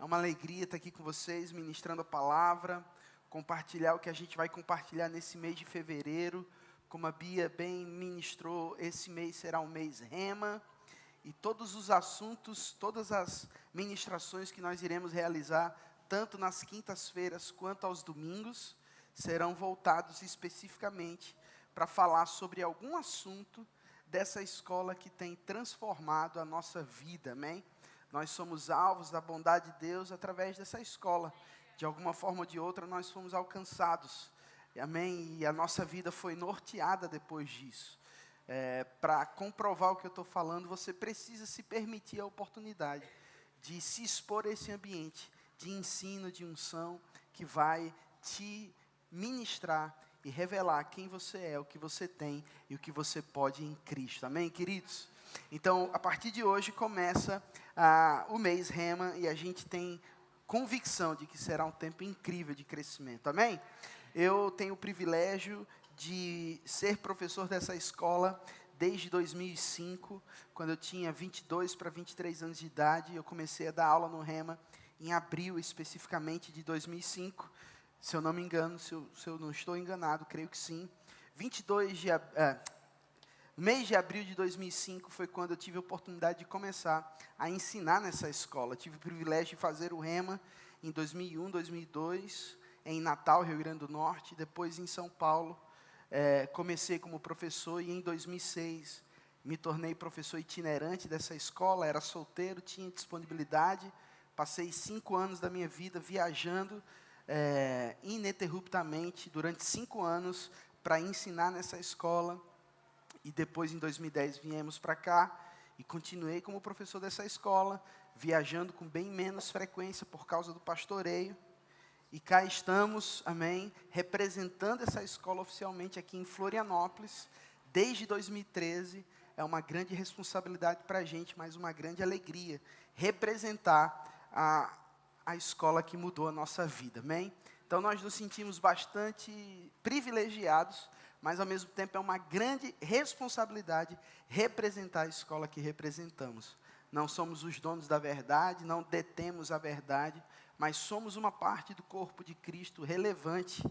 É uma alegria estar aqui com vocês, ministrando a palavra, compartilhar o que a gente vai compartilhar nesse mês de fevereiro. Como a Bia bem ministrou, esse mês será um mês Rema. E todos os assuntos, todas as ministrações que nós iremos realizar, tanto nas quintas-feiras quanto aos domingos, serão voltados especificamente para falar sobre algum assunto dessa escola que tem transformado a nossa vida, amém? Nós somos alvos da bondade de Deus através dessa escola. De alguma forma ou de outra, nós fomos alcançados, amém? E a nossa vida foi norteada depois disso. Para comprovar o que eu estou falando, você precisa se permitir a oportunidade de se expor a esse ambiente de ensino, de unção, que vai te ministrar e revelar quem você é, o que você tem e o que você pode em Cristo. Amém, queridos? Então, a partir de hoje começa o mês Rema e a gente tem convicção de que será um tempo incrível de crescimento. Amém? Eu tenho o privilégio de ser professor dessa escola desde 2005, quando eu tinha 22 para 23 anos de idade. Eu comecei a dar aula no Rema em abril, especificamente, de 2005. Se eu não me engano, se eu não estou enganado, creio que sim. Mês de abril de 2005 foi quando eu tive a oportunidade de começar a ensinar nessa escola. Tive o privilégio de fazer o Rema em 2001, 2002, em Natal, Rio Grande do Norte, depois em São Paulo. Comecei como professor e em 2006 me tornei professor itinerante dessa escola. Era solteiro, tinha disponibilidade. Passei 5 anos da minha vida viajando ininterruptamente durante 5 anos para ensinar nessa escola. E depois, em 2010, viemos para cá e continuei como professor dessa escola, viajando com bem menos frequência por causa do pastoreio. E cá estamos, amém, representando essa escola oficialmente aqui em Florianópolis, desde 2013. É uma grande responsabilidade para a gente, mas uma grande alegria representar a escola que mudou a nossa vida, amém? Então, nós nos sentimos bastante privilegiados, mas, ao mesmo tempo, é uma grande responsabilidade representar a escola que representamos. Não somos os donos da verdade, não detemos a verdade, mas somos uma parte do corpo de Cristo relevante,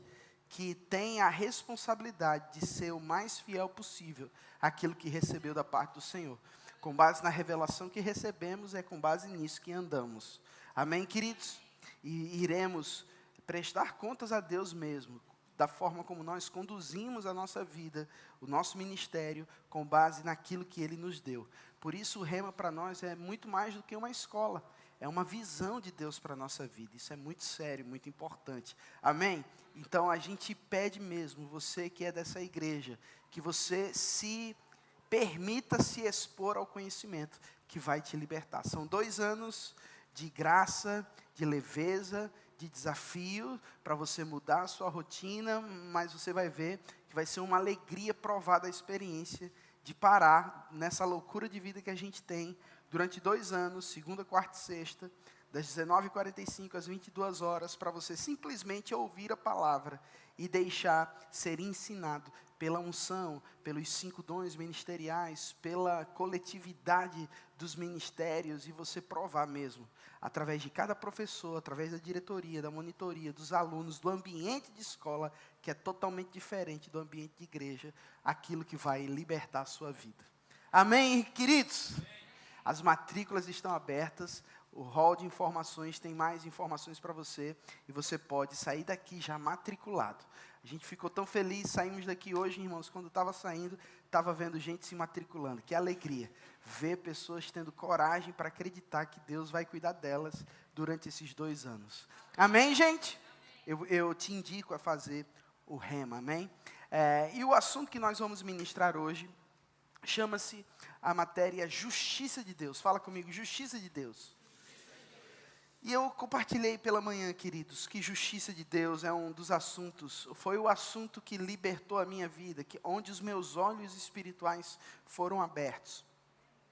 que tem a responsabilidade de ser o mais fiel possível àquilo que recebeu da parte do Senhor. Com base na revelação que recebemos, é com base nisso que andamos. Amém, queridos? E iremos prestar contas a Deus mesmo, da forma como nós conduzimos a nossa vida, o nosso ministério, com base naquilo que Ele nos deu. Por isso, o Rema para nós é muito mais do que uma escola, é uma visão de Deus para a nossa vida. Isso é muito sério, muito importante. Amém? Então, a gente pede mesmo, você que é dessa igreja, que você se permita se expor ao conhecimento que vai te libertar. São 2 anos de graça, de leveza, de desafio, para você mudar a sua rotina, mas você vai ver que vai ser uma alegria provar da experiência de parar nessa loucura de vida que a gente tem durante 2 anos, segunda, quarta e sexta, das 19h45 às 22 horas, para você simplesmente ouvir a palavra e deixar ser ensinado pela unção, pelos 5 dons ministeriais, pela coletividade dos ministérios, e você provar mesmo, através de cada professor, através da diretoria, da monitoria, dos alunos, do ambiente de escola, que é totalmente diferente do ambiente de igreja, aquilo que vai libertar a sua vida. Amém, queridos? As matrículas estão abertas, o hall de informações tem mais informações para você, e você pode sair daqui já matriculado. A gente ficou tão feliz, saímos daqui hoje, irmãos, quando estava saindo, estava vendo gente se matriculando. Que alegria, ver pessoas tendo coragem para acreditar que Deus vai cuidar delas durante esses 2 anos. Amém, gente? Eu te indico a fazer o Rema, amém? E o assunto que nós vamos ministrar hoje chama-se a matéria Justiça de Deus. Fala comigo, Justiça de Deus. E eu compartilhei pela manhã, queridos, que justiça de Deus é um dos assuntos, foi o assunto que libertou a minha vida, onde os meus olhos espirituais foram abertos.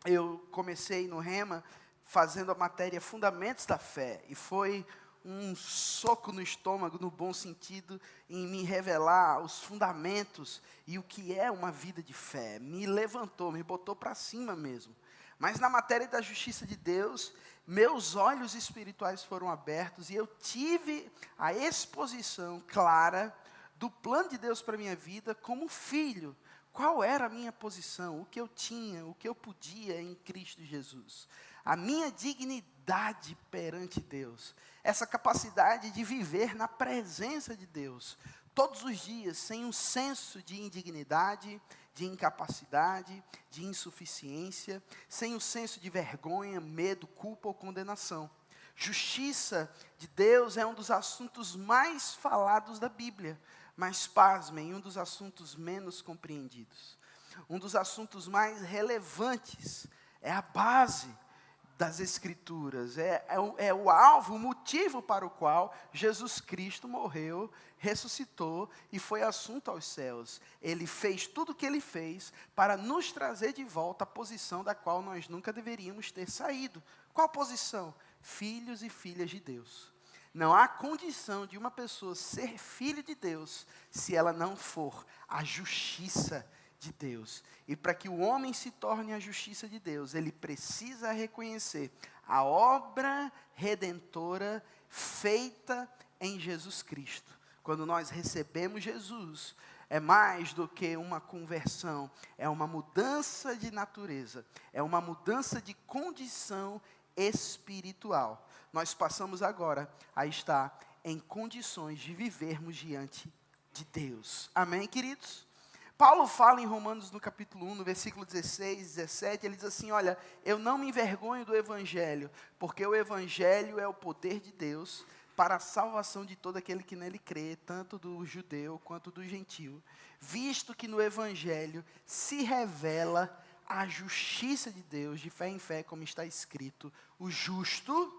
Eu comecei no Rema fazendo a matéria Fundamentos da Fé, e foi um soco no estômago, no bom sentido, em me revelar os fundamentos e o que é uma vida de fé. Me levantou, me botou para cima mesmo. Mas na matéria da justiça de Deus, meus olhos espirituais foram abertos e eu tive a exposição clara do plano de Deus para a minha vida como filho. Qual era a minha posição, o que eu tinha, o que eu podia em Cristo Jesus. A minha dignidade perante Deus. Essa capacidade de viver na presença de Deus. Todos os dias, sem um senso de indignidade, de incapacidade, de insuficiência, sem o senso de vergonha, medo, culpa ou condenação. Justiça de Deus é um dos assuntos mais falados da Bíblia, mas pasmem, um dos assuntos menos compreendidos. Um dos assuntos mais relevantes, é a base das Escrituras, é o alvo, o motivo para o qual Jesus Cristo morreu, ressuscitou e foi assunto aos céus. Ele fez tudo o que Ele fez para nos trazer de volta a posição da qual nós nunca deveríamos ter saído. Qual posição? Filhos e filhas de Deus. Não há condição de uma pessoa ser filho de Deus se ela não for a justiça de Deus. E para que o homem se torne a justiça de Deus, ele precisa reconhecer a obra redentora feita em Jesus Cristo. Quando nós recebemos Jesus, é mais do que uma conversão, é uma mudança de natureza, é uma mudança de condição espiritual. Nós passamos agora a estar em condições de vivermos diante de Deus. Amém, queridos? Paulo fala em Romanos no capítulo 1, no versículo 16, 17, ele diz assim, olha, eu não me envergonho do Evangelho, porque o Evangelho é o poder de Deus para a salvação de todo aquele que nele crê, tanto do judeu quanto do gentio, visto que no Evangelho se revela a justiça de Deus, de fé em fé, como está escrito, o justo,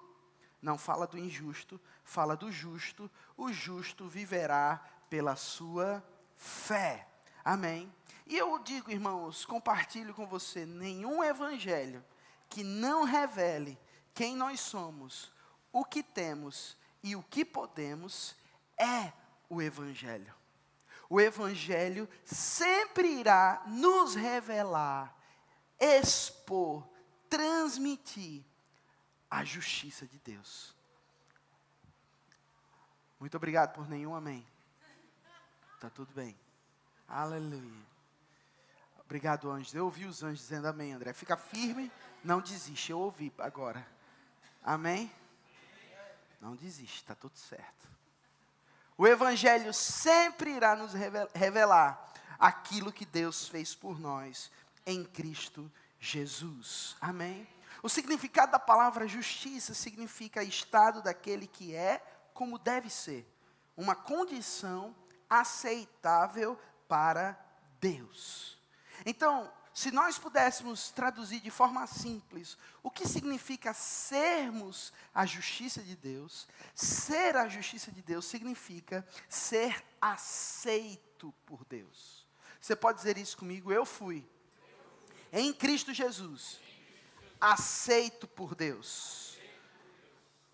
não fala do injusto, fala do justo, o justo viverá pela sua fé. Amém? E eu digo, irmãos, compartilho com você, nenhum evangelho que não revele quem nós somos, o que temos e o que podemos, é o evangelho. O evangelho sempre irá nos revelar, expor, transmitir a justiça de Deus. Muito obrigado por nenhum amém. Está tudo bem. Aleluia. Obrigado, anjos. Eu ouvi os anjos dizendo amém, André. Fica firme, não desiste. Eu ouvi agora. Amém? Não desiste, está tudo certo. O Evangelho sempre irá nos revelar aquilo que Deus fez por nós em Cristo Jesus. Amém? O significado da palavra justiça significa estado daquele que é como deve ser. Uma condição aceitável para Deus. Então, se nós pudéssemos traduzir de forma simples, o que significa sermos a justiça de Deus? Ser a justiça de Deus significa ser aceito por Deus. Você pode dizer isso comigo? Eu fui, em Cristo Jesus, aceito por Deus.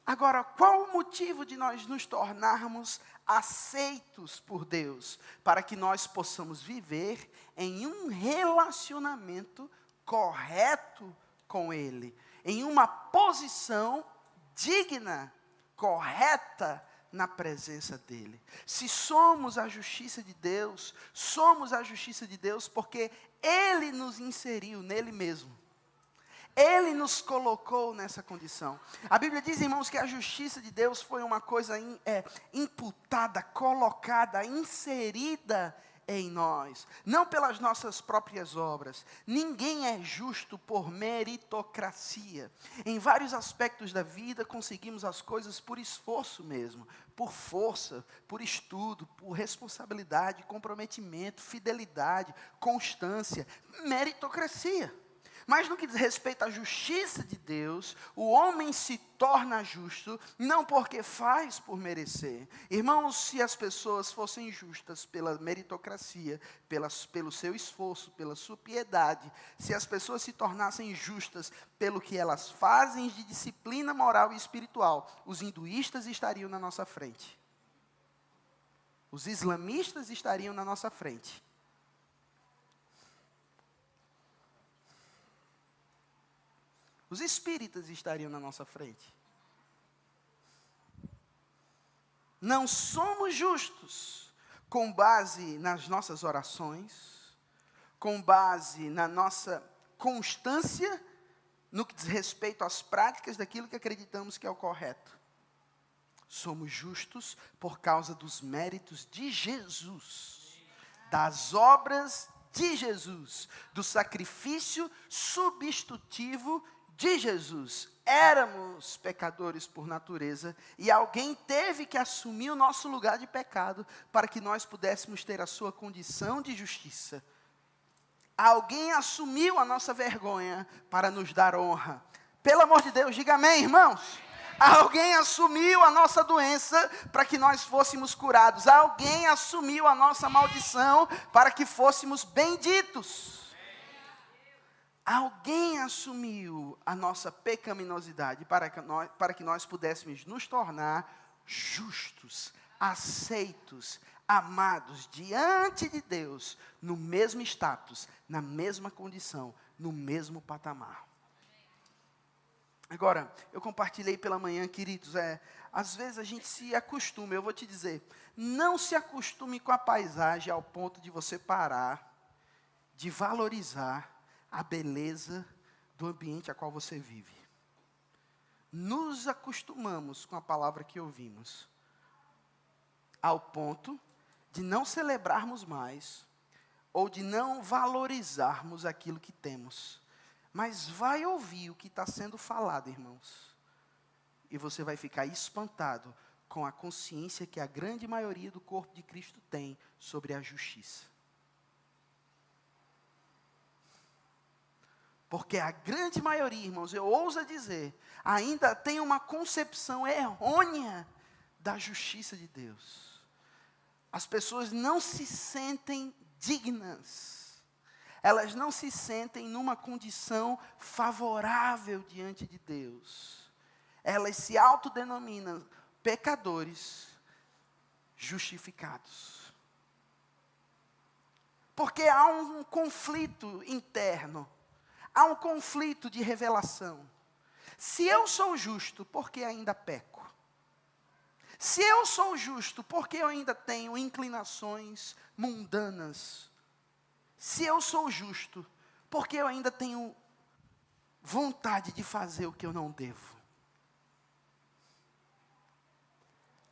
Agora, qual o motivo de nós nos tornarmos aceitos por Deus? Para que nós possamos viver em um relacionamento correto com Ele, em uma posição digna, correta na presença dEle. Se somos a justiça de Deus, somos a justiça de Deus porque Ele nos inseriu nele mesmo. Ele nos colocou nessa condição. A Bíblia diz, irmãos, que a justiça de Deus foi uma coisa imputada, colocada, inserida em nós. Não pelas nossas próprias obras. Ninguém é justo por meritocracia. Em vários aspectos da vida, conseguimos as coisas por esforço mesmo. Por força, por estudo, por responsabilidade, comprometimento, fidelidade, constância. Meritocracia. Mas no que diz respeito à justiça de Deus, o homem se torna justo, não porque faz por merecer. Irmãos, se as pessoas fossem justas pela meritocracia, pelo seu esforço, pela sua piedade, se as pessoas se tornassem justas pelo que elas fazem de disciplina moral e espiritual, os hinduístas estariam na nossa frente. Os islamistas estariam na nossa frente. os espíritas estariam na nossa frente. Não somos justos com base nas nossas orações, com base na nossa constância no que diz respeito às práticas daquilo que acreditamos que é o correto. Somos justos por causa dos méritos de Jesus, das obras de Jesus, do sacrifício substitutivo de Jesus. Éramos pecadores por natureza e alguém teve que assumir o nosso lugar de pecado para que nós pudéssemos ter a sua condição de justiça. Alguém assumiu a nossa vergonha para nos dar honra. Pelo amor de Deus, diga amém, irmãos. Alguém assumiu a nossa doença para que nós fôssemos curados. Alguém assumiu a nossa maldição para que fôssemos benditos. Alguém assumiu a nossa pecaminosidade para que nós pudéssemos nos tornar justos, aceitos, amados diante de Deus, no mesmo status, na mesma condição, no mesmo patamar. Agora, eu compartilhei pela manhã, queridos, às vezes a gente se acostuma, eu vou te dizer, não se acostume com a paisagem ao ponto de você parar, de valorizar a beleza do ambiente a qual você vive. Nos acostumamos com a palavra que ouvimos, ao ponto de não celebrarmos mais, ou de não valorizarmos aquilo que temos. Mas vai ouvir o que está sendo falado, irmãos, e você vai ficar espantado com a consciência que a grande maioria do corpo de Cristo tem sobre a justiça. Porque a grande maioria, irmãos, eu ouso dizer, ainda tem uma concepção errônea da justiça de Deus. As pessoas não se sentem dignas. Elas não se sentem numa condição favorável diante de Deus. Elas se autodenominam pecadores justificados. Porque há um conflito interno. Há um conflito de revelação. Se eu sou justo, por que ainda peco? Se eu sou justo, por que eu ainda tenho inclinações mundanas? Se eu sou justo, por que eu ainda tenho vontade de fazer o que eu não devo?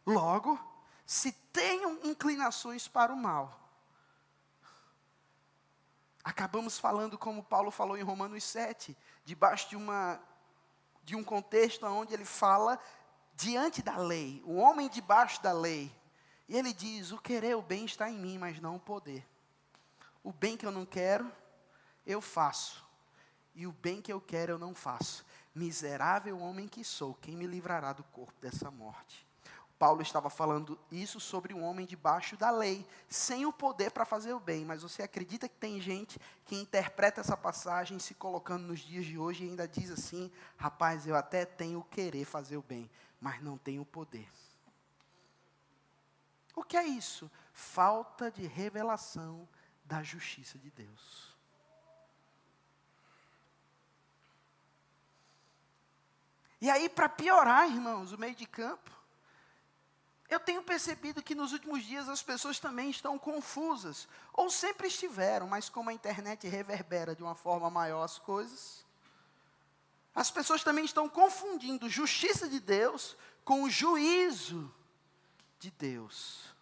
Logo, se tenho inclinações para o mal, acabamos falando como Paulo falou em Romanos 7, debaixo de um contexto onde ele fala diante da lei, o homem debaixo da lei. E ele diz, o querer o bem está em mim, mas não o poder. O bem que eu não quero, eu faço. E o bem que eu quero, eu não faço. Miserável homem que sou, quem me livrará do corpo dessa morte? Paulo estava falando isso sobre um homem debaixo da lei, sem o poder para fazer o bem. Mas você acredita que tem gente que interpreta essa passagem se colocando nos dias de hoje e ainda diz assim, rapaz, eu até tenho o querer fazer o bem, mas não tenho o poder. O que é isso? Falta de revelação da justiça de Deus. E aí, para piorar, irmãos, o meio de campo, eu tenho percebido que nos últimos dias as pessoas também estão confusas, ou sempre estiveram, mas como a internet reverbera de uma forma maior as coisas, as pessoas também estão confundindo justiça de Deus com o juízo de Deus.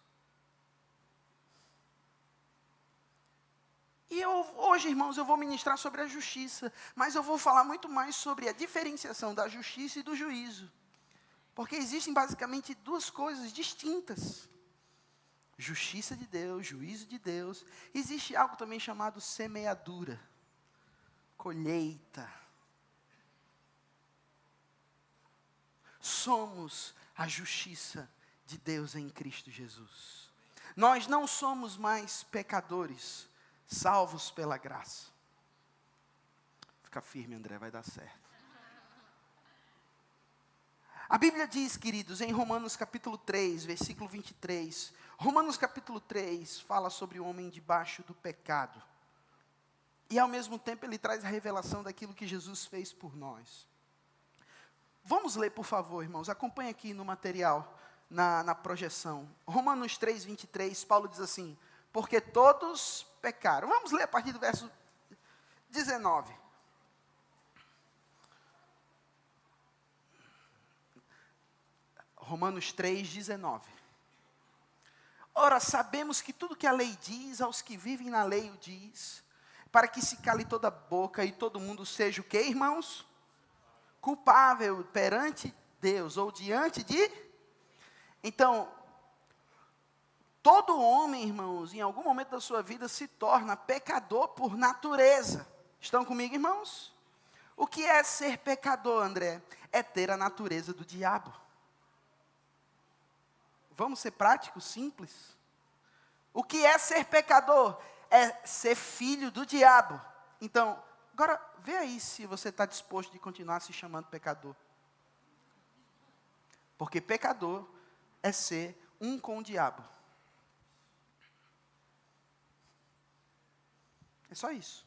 E hoje, irmãos, eu vou ministrar sobre a justiça, mas eu vou falar muito mais sobre a diferenciação da justiça e do juízo. Porque existem basicamente duas coisas distintas. Justiça de Deus, juízo de Deus. Existe algo também chamado semeadura, colheita. Somos a justiça de Deus em Cristo Jesus. Nós não somos mais pecadores, salvos pela graça. Fica firme, André, vai dar certo. A Bíblia diz, queridos, em Romanos capítulo 3, versículo 23. Romanos capítulo 3 fala sobre o homem debaixo do pecado. e ao mesmo tempo ele traz a revelação daquilo que Jesus fez por nós. Vamos ler, por favor, irmãos, acompanhe aqui no material, na projeção. Romanos 3, 23, Paulo diz assim: porque todos pecaram. Vamos ler a partir do verso 19. Romanos 3, 19. Ora, sabemos que tudo que a lei diz, aos que vivem na lei o diz, para que se cale toda a boca e todo mundo seja o quê, irmãos? Culpável perante Deus, ou diante de... Então, todo homem, irmãos, em algum momento da sua vida se torna pecador por natureza. Estão comigo, irmãos? O que é ser pecador, André? É ter a natureza do diabo. Vamos ser práticos, simples? O que é ser pecador? É ser filho do diabo. Então, agora, vê aí se você está disposto de continuar se chamando pecador. Porque pecador é ser um com o diabo. É só isso.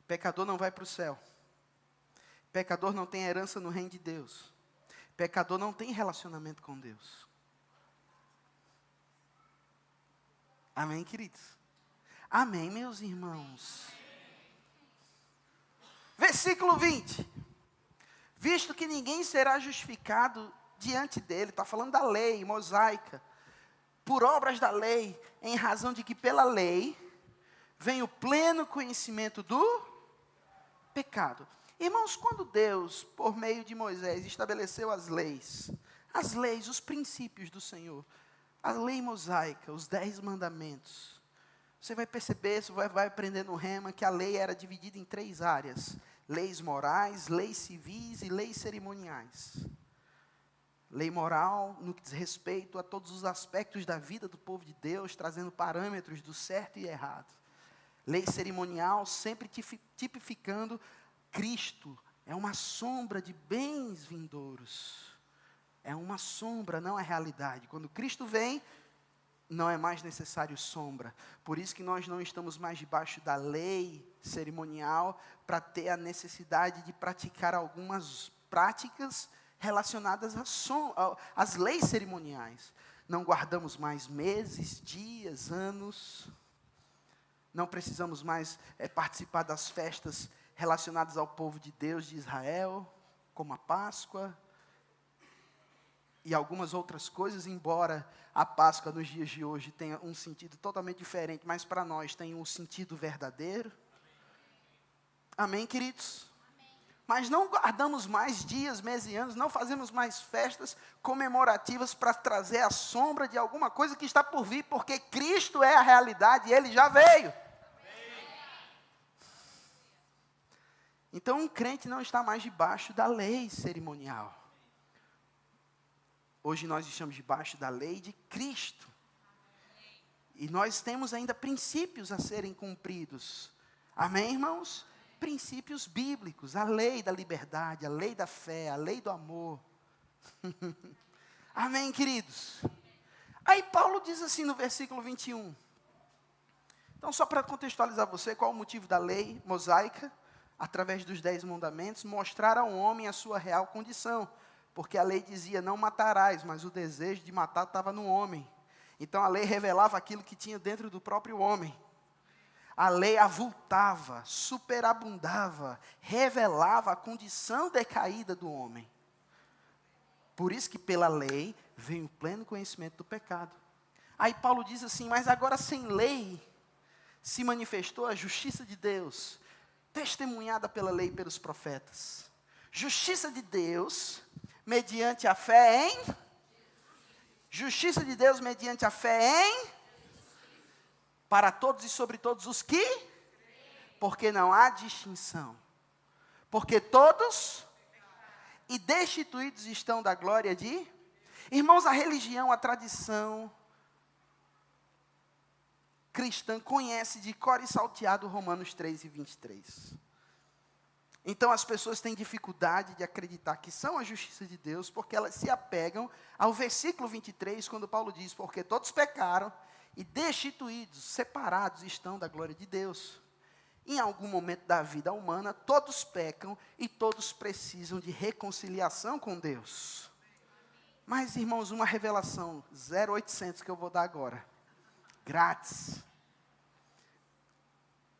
Pecador não vai para o céu. Pecador não tem herança no reino de Deus. Pecador não tem relacionamento com Deus. Amém, queridos? Amém, meus irmãos. Versículo 20. Visto que ninguém será justificado diante dele, está falando da lei mosaica, por obras da lei, em razão de que pela lei vem o pleno conhecimento do pecado. Irmãos, quando Deus, por meio de Moisés, estabeleceu as leis, os princípios do Senhor, a lei mosaica, os 10 mandamentos, você vai perceber, você vai aprender no Rema, que a lei era dividida em 3 áreas: leis morais, leis civis e leis cerimoniais. Lei moral, no que diz respeito a todos os aspectos da vida do povo de Deus, trazendo parâmetros do certo e errado. Lei cerimonial, sempre tipificando Cristo. É uma sombra de bens vindouros. É uma sombra, não é realidade. Quando Cristo vem, não é mais necessário sombra. Por isso que nós não estamos mais debaixo da lei cerimonial, para ter a necessidade de praticar algumas práticas relacionadas às leis cerimoniais. Não guardamos mais meses, dias, anos. Não precisamos mais participar das festas relacionadas ao povo de Deus de Israel, como a Páscoa e algumas outras coisas, embora a Páscoa nos dias de hoje tenha um sentido totalmente diferente, mas para nós tem um sentido verdadeiro. Amém, queridos? Amém. Mas não guardamos mais dias, meses e anos, não fazemos mais festas comemorativas para trazer a sombra de alguma coisa que está por vir, porque Cristo é a realidade e Ele já veio. Então, um crente não está mais debaixo da lei cerimonial. Hoje nós estamos debaixo da lei de Cristo. E nós temos ainda princípios a serem cumpridos. Amém, irmãos? Princípios bíblicos, a lei da liberdade, a lei da fé, a lei do amor. Amém, queridos? Aí Paulo diz assim no versículo 21. Então, só para contextualizar você, qual o motivo da lei mosaica? Através dos 10 mandamentos, mostrar ao homem a sua real condição. Porque a lei dizia, não matarás, mas o desejo de matar estava no homem. Então a lei revelava aquilo que tinha dentro do próprio homem. A lei avultava, superabundava, revelava a condição decaída do homem. Por isso que pela lei vem o pleno conhecimento do pecado. Aí Paulo diz assim, mas agora sem lei se manifestou a justiça de Deus, testemunhada pela lei e pelos profetas. Justiça de Deus, mediante a fé em... Justiça de Deus mediante a fé em... Para todos e sobre todos os que... Porque não há distinção. Porque todos e destituídos estão da glória de... Irmãos, a religião, a tradição cristã conhece de cor e salteado Romanos 3 e 23. Então as pessoas têm dificuldade de acreditar que são a justiça de Deus, porque elas se apegam ao versículo 23, quando Paulo diz, porque todos pecaram e destituídos, separados estão da glória de Deus. Em algum momento da vida humana, todos pecam e todos precisam de reconciliação com Deus. Mas, irmãos, uma revelação 0800 que eu vou dar agora. Grátis.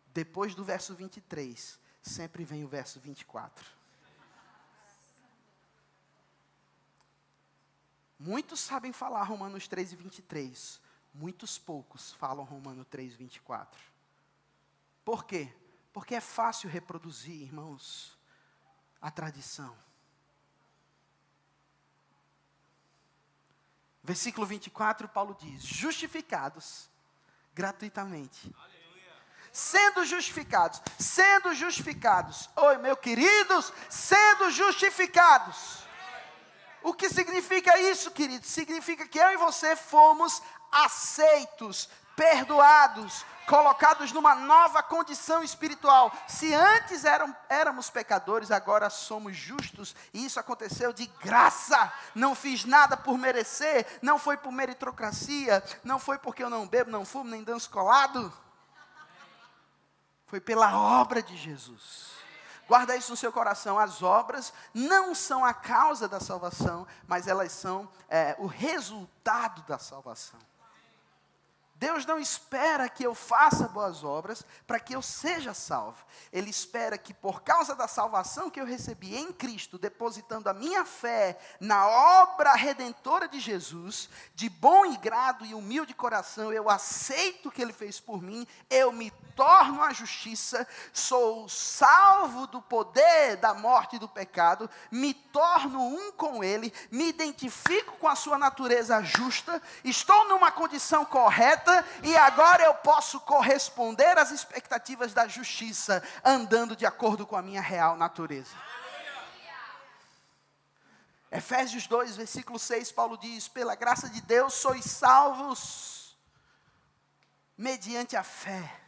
Depois do verso 23, sempre vem o verso 24. Muitos sabem falar Romanos 3 e 23. Muitos poucos falam Romanos 3 e 24. Por quê? Porque é fácil reproduzir, irmãos, a tradição. Versículo 24, Paulo diz: justificados gratuitamente. Sendo justificados. Oi, meus queridos, sendo justificados. O que significa isso, queridos? Significa que eu e você fomos aceitos, perdoados, colocados numa nova condição espiritual. Se antes éramos pecadores, agora somos justos. E isso aconteceu de graça. Não fiz nada por merecer. Não foi por meritocracia. Não foi porque eu não bebo, não fumo, nem danço colado. Foi pela obra de Jesus. Guarda isso no seu coração. As obras não são a causa da salvação, mas elas são o resultado da salvação. Deus não espera que eu faça boas obras para que eu seja salvo. Ele espera que por causa da salvação que eu recebi em Cristo, depositando a minha fé na obra redentora de Jesus, de bom e grado e humilde coração, eu aceito o que Ele fez por mim, eu me torno a justiça, sou salvo do poder da morte e do pecado, me torno um com Ele, me identifico com a sua natureza justa, estou numa condição correta, e agora eu posso corresponder às expectativas da justiça, andando de acordo com a minha real natureza. Efésios 2, versículo 6, Paulo diz: pela graça de Deus sois salvos, mediante a fé.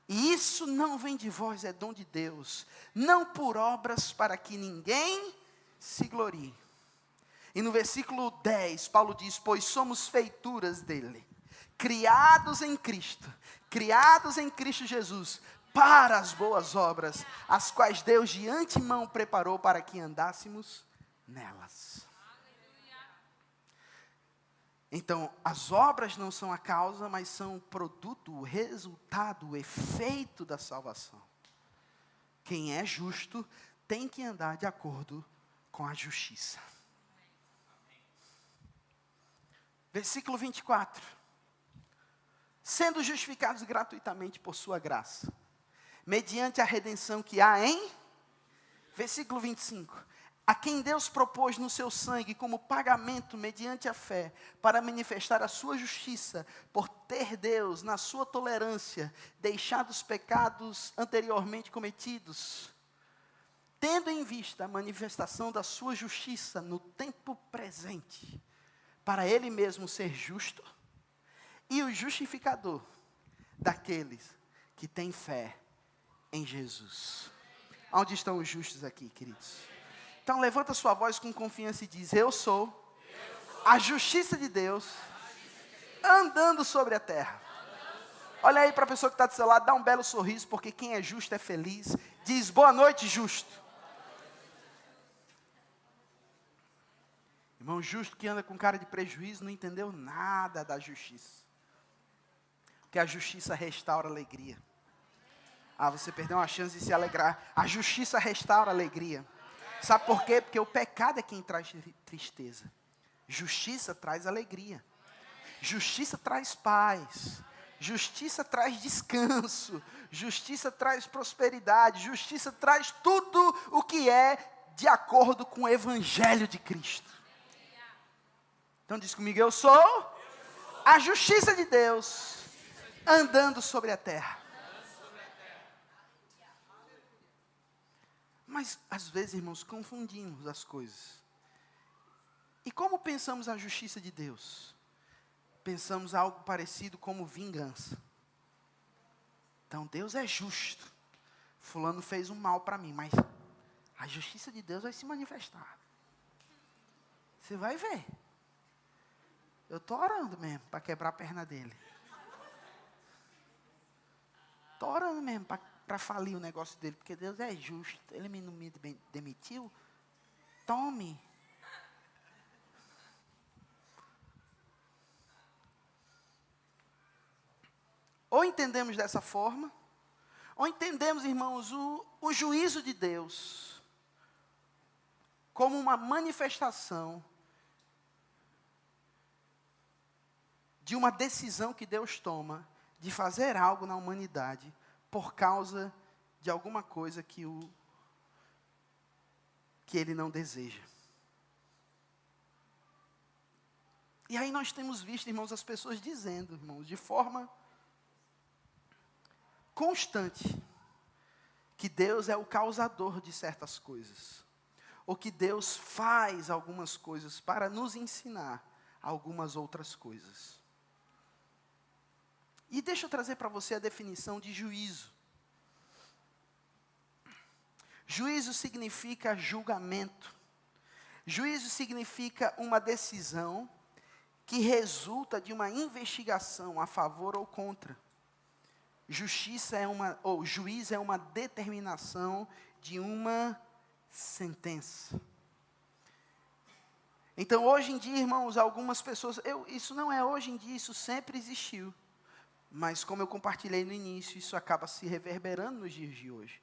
E isso não vem de vós, é dom de Deus, não por obras para que ninguém se glorie. E no versículo 10, Paulo diz: pois somos feituras dele, criados em Cristo Jesus, para as boas obras, as quais Deus de antemão preparou para que andássemos nelas. Então, as obras não são a causa, mas são o produto, o resultado, o efeito da salvação. Quem é justo tem que andar de acordo com a justiça. Versículo 24. Sendo justificados gratuitamente por sua graça, mediante a redenção que há em... Versículo 25. A quem Deus propôs no seu sangue como pagamento mediante a fé, para manifestar a sua justiça, por ter Deus, na sua tolerância, deixado os pecados anteriormente cometidos, tendo em vista a manifestação da sua justiça no tempo presente, para Ele mesmo ser justo e o justificador daqueles que têm fé em Jesus. Onde estão os justos aqui, queridos? Então levanta sua voz com confiança e diz: eu sou a justiça de Deus andando sobre a terra. Olha aí para a pessoa que está do seu lado, dá um belo sorriso, porque quem é justo é feliz. Diz: boa noite, justo. Irmão justo que anda com cara de prejuízo não entendeu nada da justiça. Porque a justiça restaura a alegria. Ah, você perdeu uma chance de se alegrar. A justiça restaura a alegria. Sabe por quê? Porque o pecado é quem traz tristeza. Justiça traz alegria. Justiça traz paz. Justiça traz descanso. Justiça traz prosperidade. Justiça traz tudo o que é de acordo com o Evangelho de Cristo. Então diz comigo: eu sou a justiça de Deus andando sobre a terra. Mas às vezes, irmãos, confundimos as coisas. E como pensamos a justiça de Deus? Pensamos algo parecido como vingança. Então Deus é justo. Fulano fez um mal para mim, mas a justiça de Deus vai se manifestar. Você vai ver. Eu estou orando mesmo para quebrar a perna dele. Estou orando mesmo para falir o negócio dele, porque Deus é justo. Ele não me demitiu. Tome. Ou entendemos dessa forma, ou entendemos, irmãos, o juízo de Deus como uma manifestação de uma decisão que Deus toma de fazer algo na humanidade por causa de alguma coisa que Ele não deseja. E aí nós temos visto, irmãos, as pessoas dizendo, irmãos, de forma constante, que Deus é o causador de certas coisas, ou que Deus faz algumas coisas para nos ensinar algumas outras coisas. E deixa eu trazer para você a definição de juízo. Juízo significa julgamento. Juízo significa uma decisão que resulta de uma investigação a favor ou contra. Justiça juiz é uma determinação de uma sentença. Então, hoje em dia, irmãos, algumas pessoas, isso não é hoje em dia, isso sempre existiu. Mas, como eu compartilhei no início, isso acaba se reverberando nos dias de hoje.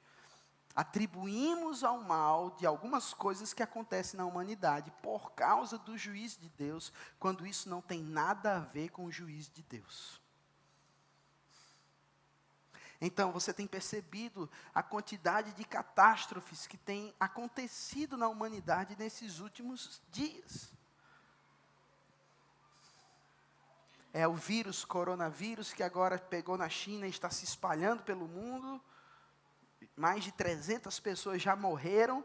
Atribuímos ao mal de algumas coisas que acontecem na humanidade por causa do juízo de Deus, quando isso não tem nada a ver com o juízo de Deus. Então, você tem percebido a quantidade de catástrofes que tem acontecido na humanidade nesses últimos dias. É o coronavírus, que agora pegou na China e está se espalhando pelo mundo. Mais de 300 pessoas já morreram.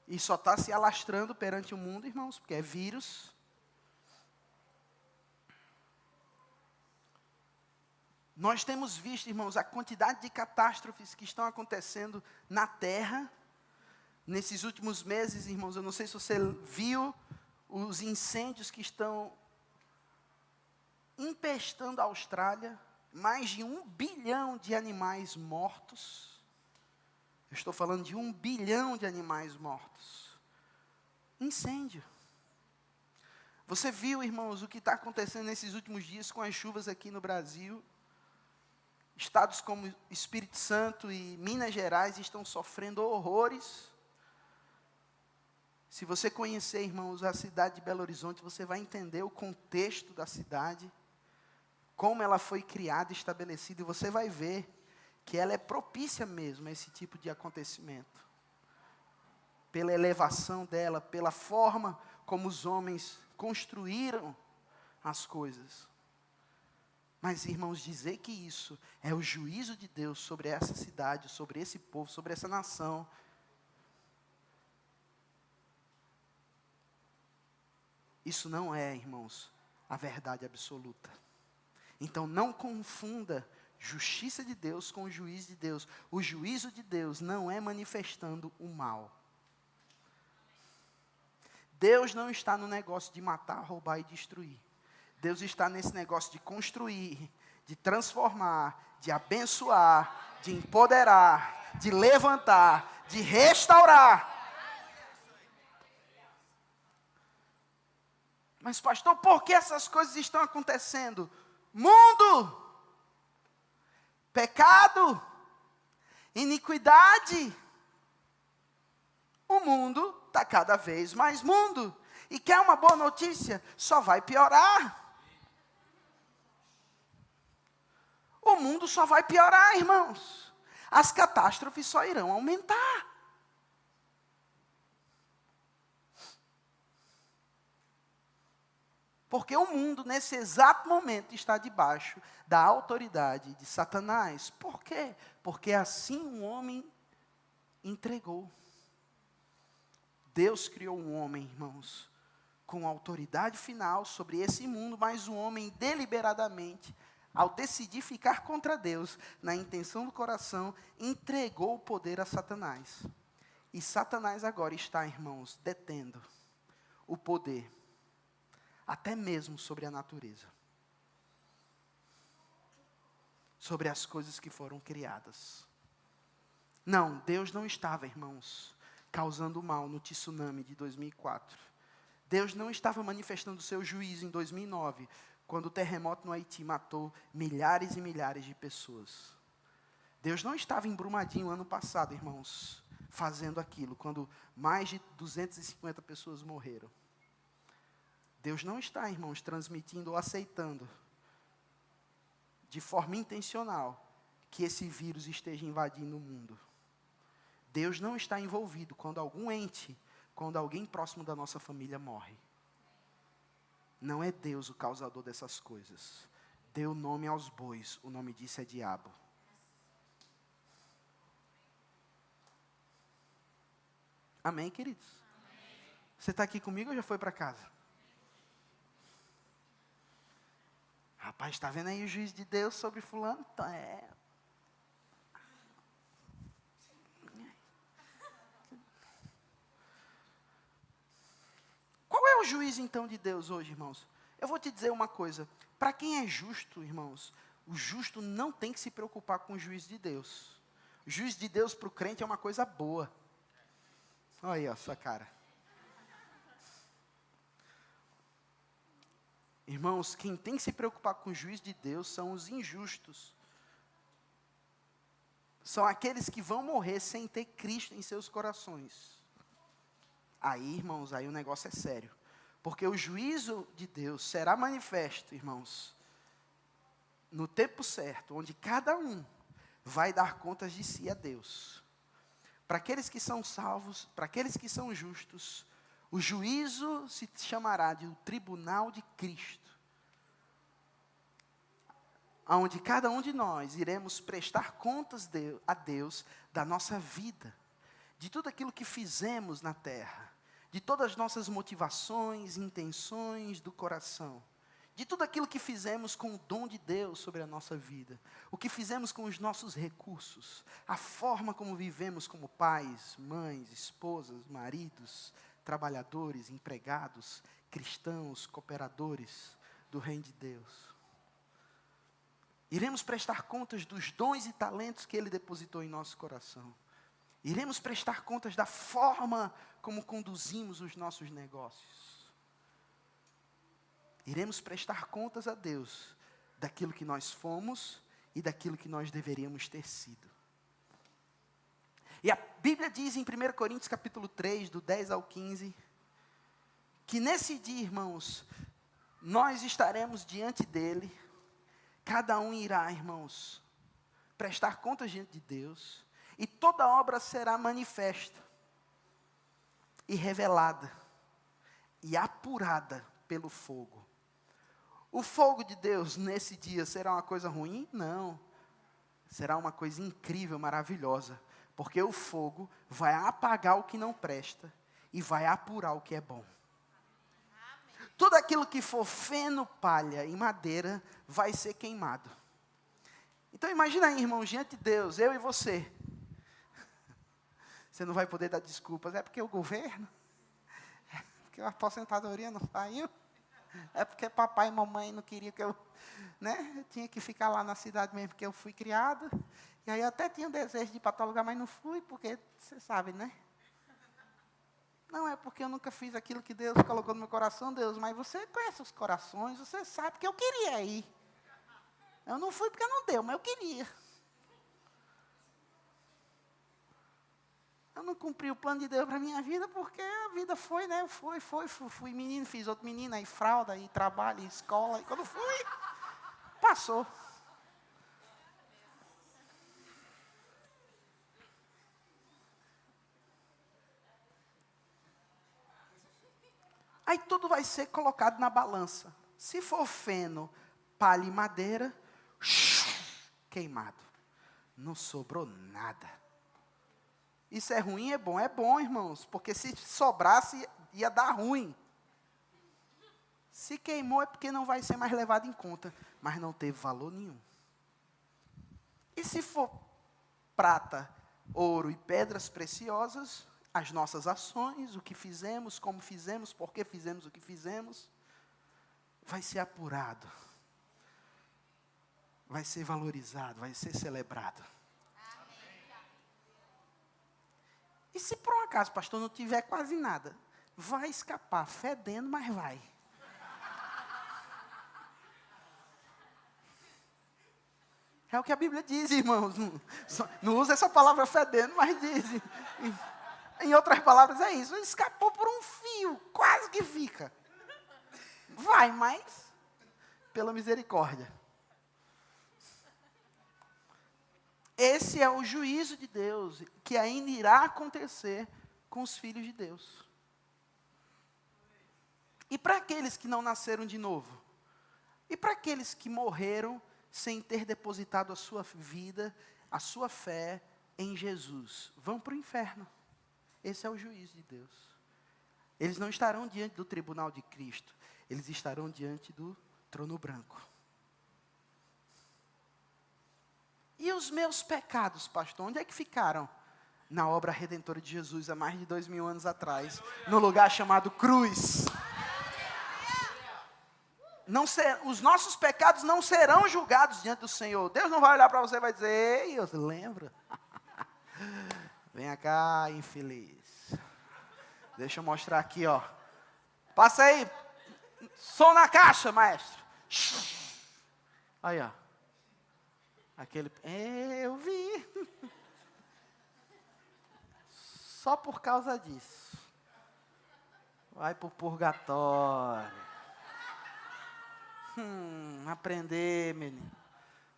E só está se alastrando perante o mundo, irmãos, porque é vírus. Nós temos visto, irmãos, a quantidade de catástrofes que estão acontecendo na Terra. Nesses últimos meses, irmãos, eu não sei se você viu os incêndios que estão empestando a Austrália, mais de 1 bilhão de animais mortos. Eu estou falando de 1 bilhão de animais mortos. Incêndio. Você viu, irmãos, o que está acontecendo nesses últimos dias com as chuvas aqui no Brasil? Estados como Espírito Santo e Minas Gerais estão sofrendo horrores. Se você conhecer, irmãos, a cidade de Belo Horizonte, você vai entender o contexto da cidade, como ela foi criada e estabelecida, e você vai ver que ela é propícia mesmo a esse tipo de acontecimento. Pela elevação dela, pela forma como os homens construíram as coisas. Mas, irmãos, dizer que isso é o juízo de Deus sobre essa cidade, sobre esse povo, sobre essa nação, isso não é, irmãos, a verdade absoluta. Então, não confunda justiça de Deus com o juízo de Deus. O juízo de Deus não é manifestando o mal. Deus não está no negócio de matar, roubar e destruir. Deus está nesse negócio de construir, de transformar, de abençoar, de empoderar, de levantar, de restaurar. Mas, pastor, por que essas coisas estão acontecendo? Mundo, pecado, iniquidade. O mundo está cada vez mais mundo. E quer uma boa notícia? Só vai piorar. O mundo só vai piorar, irmãos. As catástrofes só irão aumentar. Porque o mundo, nesse exato momento, está debaixo da autoridade de Satanás. Por quê? Porque assim um homem entregou. Deus criou um homem, irmãos, com autoridade final sobre esse mundo, mas o homem deliberadamente, ao decidir ficar contra Deus, na intenção do coração, entregou o poder a Satanás. E Satanás agora está, irmãos, detendo o poder, até mesmo sobre a natureza, sobre as coisas que foram criadas. Não, Deus não estava, irmãos, causando mal no tsunami de 2004. Deus não estava manifestando o seu juízo em 2009, quando o terremoto no Haiti matou milhares e milhares de pessoas. Deus não estava em Brumadinho ano passado, irmãos, fazendo aquilo, quando mais de 250 pessoas morreram. Deus não está, irmãos, transmitindo ou aceitando, de forma intencional, que esse vírus esteja invadindo o mundo. Deus não está envolvido quando algum ente, quando alguém próximo da nossa família morre. Não é Deus o causador dessas coisas. Deu nome aos bois, o nome disso é diabo. Amém, queridos? Amém. Você está aqui comigo ou já foi para casa? Rapaz, está vendo aí o juiz de Deus sobre fulano? Então, Qual é o juiz, então, de Deus hoje, irmãos? Eu vou te dizer uma coisa. Para quem é justo, irmãos, o justo não tem que se preocupar com o juiz de Deus. O juiz de Deus para o crente é uma coisa boa. Olha aí, ó, sua cara. Irmãos, quem tem que se preocupar com o juiz de Deus são os injustos. São aqueles que vão morrer sem ter Cristo em seus corações. Aí, irmãos, aí o negócio é sério. Porque o juízo de Deus será manifesto, irmãos, no tempo certo, onde cada um vai dar contas de si a Deus. Para aqueles que são salvos, para aqueles que são justos, o juízo se chamará de o tribunal de Cristo, onde cada um de nós iremos prestar contas a Deus da nossa vida, de tudo aquilo que fizemos na terra, de todas as nossas motivações, intenções do coração, de tudo aquilo que fizemos com o dom de Deus sobre a nossa vida, o que fizemos com os nossos recursos, a forma como vivemos como pais, mães, esposas, maridos, trabalhadores, empregados, cristãos, cooperadores do reino de Deus. Iremos prestar contas dos dons e talentos que Ele depositou em nosso coração. Iremos prestar contas da forma como conduzimos os nossos negócios. Iremos prestar contas a Deus daquilo que nós fomos e daquilo que nós deveríamos ter sido. E a Bíblia diz em 1 Coríntios capítulo 3, do 10 ao 15, que nesse dia, irmãos, nós estaremos diante dEle, cada um irá, irmãos, prestar contas diante de Deus, e toda obra será manifesta, e revelada, e apurada pelo fogo. O fogo de Deus nesse dia será uma coisa ruim? Não. Será uma coisa incrível, maravilhosa. Porque o fogo vai apagar o que não presta e vai apurar o que é bom. Amém. Tudo aquilo que for feno, palha e madeira vai ser queimado. Então imagina aí, irmão, diante de Deus, eu e você. Você não vai poder dar desculpas. É porque o governo, é porque a aposentadoria não saiu. É porque papai e mamãe não queriam que eu tinha que ficar lá na cidade mesmo, porque eu fui criado. E aí eu até tinha o desejo de ir para tal lugar, mas não fui, porque você sabe, né? Não, é porque eu nunca fiz aquilo que Deus colocou no meu coração, Deus. Mas você conhece os corações, você sabe que eu queria ir. Eu não fui porque não deu, mas eu queria. Eu não cumpri o plano de Deus para a minha vida, porque a vida foi, né? Fui menino, fiz outro menino, aí fralda, aí trabalho, aí escola. E quando fui, passou. Aí tudo vai ser colocado na balança. Se for feno, palha e madeira, queimado. Não sobrou nada. Isso é ruim, é bom, irmãos, porque se sobrasse, ia dar ruim. Se queimou é porque não vai ser mais levado em conta, mas não teve valor nenhum. E se for prata, ouro e pedras preciosas, as nossas ações, o que fizemos, como fizemos, por que fizemos o que fizemos, vai ser apurado, vai ser valorizado, vai ser celebrado. E se por um acaso, pastor, não tiver quase nada, vai escapar, fedendo, mas vai. É o que a Bíblia diz, irmãos. Não usa essa palavra fedendo, mas diz. Em outras palavras é isso. Escapou por um fio, quase que fica. Vai, mas pela misericórdia. Esse é o juízo de Deus, que ainda irá acontecer com os filhos de Deus. E para aqueles que não nasceram de novo? E para aqueles que morreram sem ter depositado a sua vida, a sua fé em Jesus? Vão para o inferno. Esse é o juízo de Deus. Eles não estarão diante do tribunal de Cristo. Eles estarão diante do trono branco. E os meus pecados, pastor, onde é que ficaram? Na obra redentora de Jesus, há mais de 2000 anos atrás, no lugar chamado cruz. Os nossos pecados não serão julgados diante do Senhor. Deus não vai olhar para você e vai dizer: ei, eu lembro. Venha cá, infeliz. Deixa eu mostrar aqui, ó. Passa aí. Som na caixa, maestro. Aí, ó. Aquele. Eu vi. Só por causa disso. Vai pro purgatório. Aprender, menino.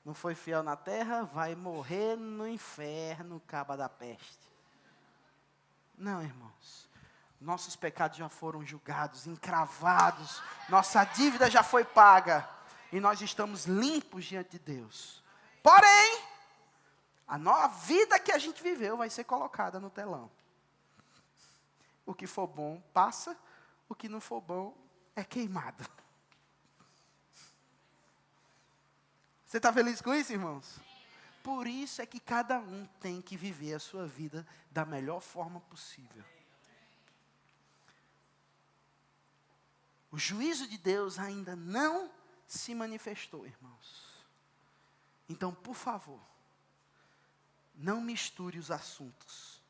Não foi fiel na terra, vai morrer no inferno, caba da peste. Não, irmãos. Nossos pecados já foram julgados, encravados. Nossa dívida já foi paga. E nós estamos limpos diante de Deus. Porém, a nova vida que a gente viveu vai ser colocada no telão. O que for bom, passa. O que não for bom, é queimado. Você está feliz com isso, irmãos? Por isso é que cada um tem que viver a sua vida da melhor forma possível. O juízo de Deus ainda não se manifestou, irmãos. Então, por favor, não misture os assuntos.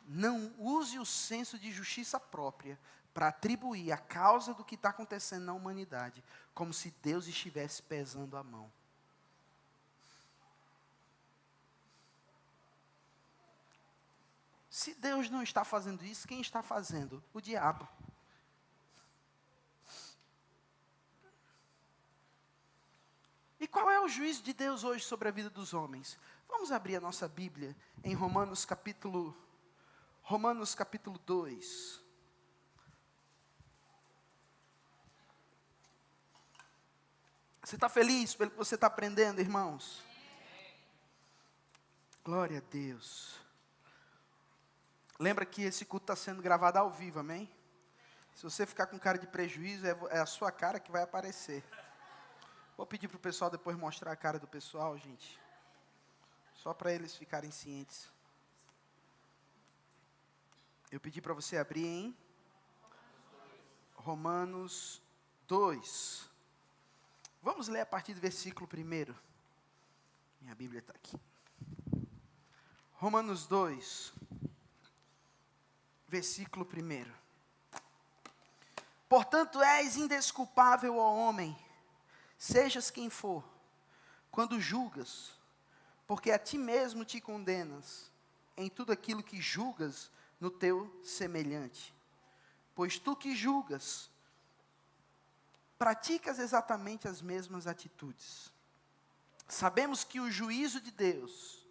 Não use o senso de justiça própria para atribuir a causa do que está acontecendo na humanidade, como se Deus estivesse pesando a mão. Se Deus não está fazendo isso, quem está fazendo? O diabo. E qual é o juízo de Deus hoje sobre a vida dos homens? Vamos abrir a nossa Bíblia em Romanos capítulo 2. Você está feliz pelo que você está aprendendo, irmãos? Glória a Deus. Lembra que esse culto está sendo gravado ao vivo, amém? Se você ficar com cara de prejuízo, é a sua cara que vai aparecer. Vou pedir para o pessoal depois mostrar a cara do pessoal, gente. Só para eles ficarem cientes. Eu pedi para você abrir em Romanos 2. Vamos ler a partir do versículo 1. Minha Bíblia está aqui. Romanos 2, versículo 1. Portanto, és indesculpável, ó homem, sejas quem for, quando julgas, porque a ti mesmo te condenas em tudo aquilo que julgas no teu semelhante. Pois tu que julgas, praticas exatamente as mesmas atitudes. Sabemos que o juízo de Deus,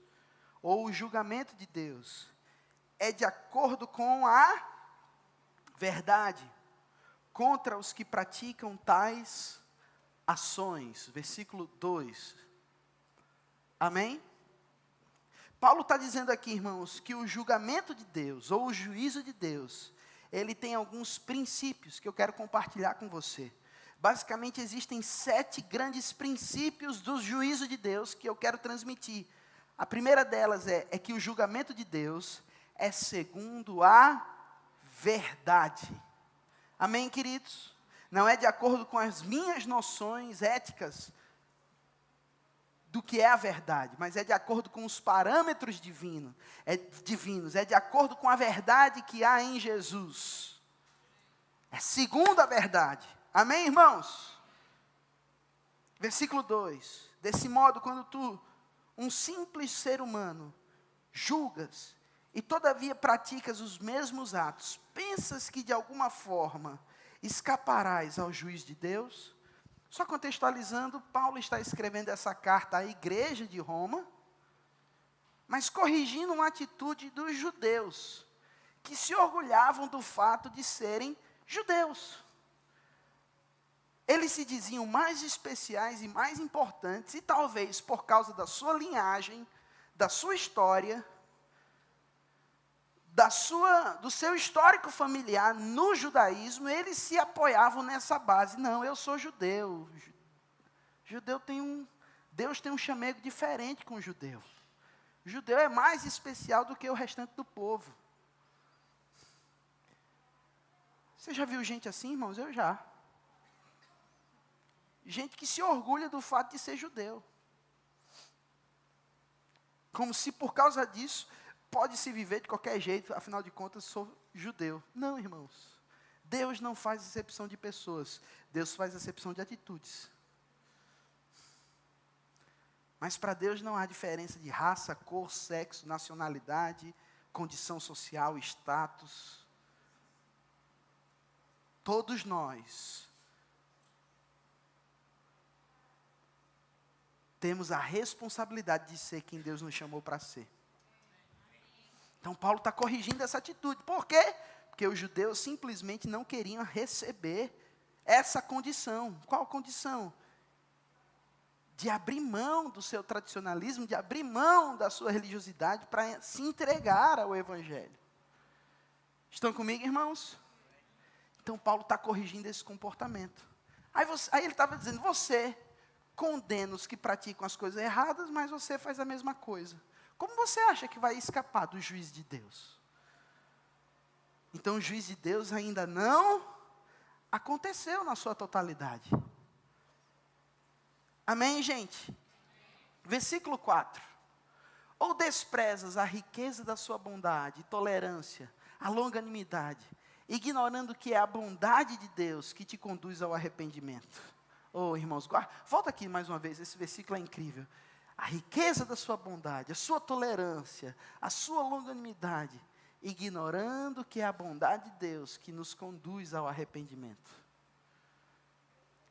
ou o julgamento de Deus, é de acordo com a verdade, contra os que praticam tais ações. Versículo 2. Amém? Paulo está dizendo aqui, irmãos, que o julgamento de Deus, ou o juízo de Deus, ele tem alguns princípios que eu quero compartilhar com você. Basicamente, existem 7 grandes princípios do juízo de Deus que eu quero transmitir. A primeira delas é que o julgamento de Deus é segundo a verdade. Amém, queridos? Não é de acordo com as minhas noções éticas do que é a verdade, mas é de acordo com os parâmetros divinos, é de acordo com a verdade que há em Jesus. É segundo a verdade. Amém, irmãos? Versículo 2. Desse modo, quando tu, um simples ser humano, julgas e todavia praticas os mesmos atos, pensas que de alguma forma escaparás ao juiz de Deus? Só contextualizando, Paulo está escrevendo essa carta à igreja de Roma, mas corrigindo uma atitude dos judeus, que se orgulhavam do fato de serem judeus. Eles se diziam mais especiais e mais importantes, e talvez por causa da sua linhagem, da sua história, do seu histórico familiar no judaísmo, eles se apoiavam nessa base. Não, eu sou judeu. Deus tem um chamego diferente com o judeu. O judeu é mais especial do que o restante do povo. Você já viu gente assim, irmãos? Eu já. Gente que se orgulha do fato de ser judeu. Como se por causa disso pode se viver de qualquer jeito, afinal de contas sou judeu. Não, irmãos. Deus não faz acepção de pessoas. Deus faz acepção de atitudes. Mas para Deus não há diferença de raça, cor, sexo, nacionalidade, condição social, status. Todos nós temos a responsabilidade de ser quem Deus nos chamou para ser. Então Paulo está corrigindo essa atitude. Por quê? Porque os judeus simplesmente não queriam receber essa condição. Qual condição? De abrir mão do seu tradicionalismo, de abrir mão da sua religiosidade para se entregar ao Evangelho. Estão comigo, irmãos? Então Paulo está corrigindo esse comportamento. Aí ele estava dizendo, você condena os que praticam as coisas erradas, mas você faz a mesma coisa. Como você acha que vai escapar do juiz de Deus? Então o juiz de Deus ainda não aconteceu na sua totalidade. Amém, gente? Versículo 4. Ou desprezas a riqueza da sua bondade, tolerância, a longanimidade, ignorando que é a bondade de Deus que te conduz ao arrependimento. Oh, irmãos, volta aqui mais uma vez, esse versículo é incrível. A riqueza da sua bondade, a sua tolerância, a sua longanimidade, ignorando que é a bondade de Deus que nos conduz ao arrependimento.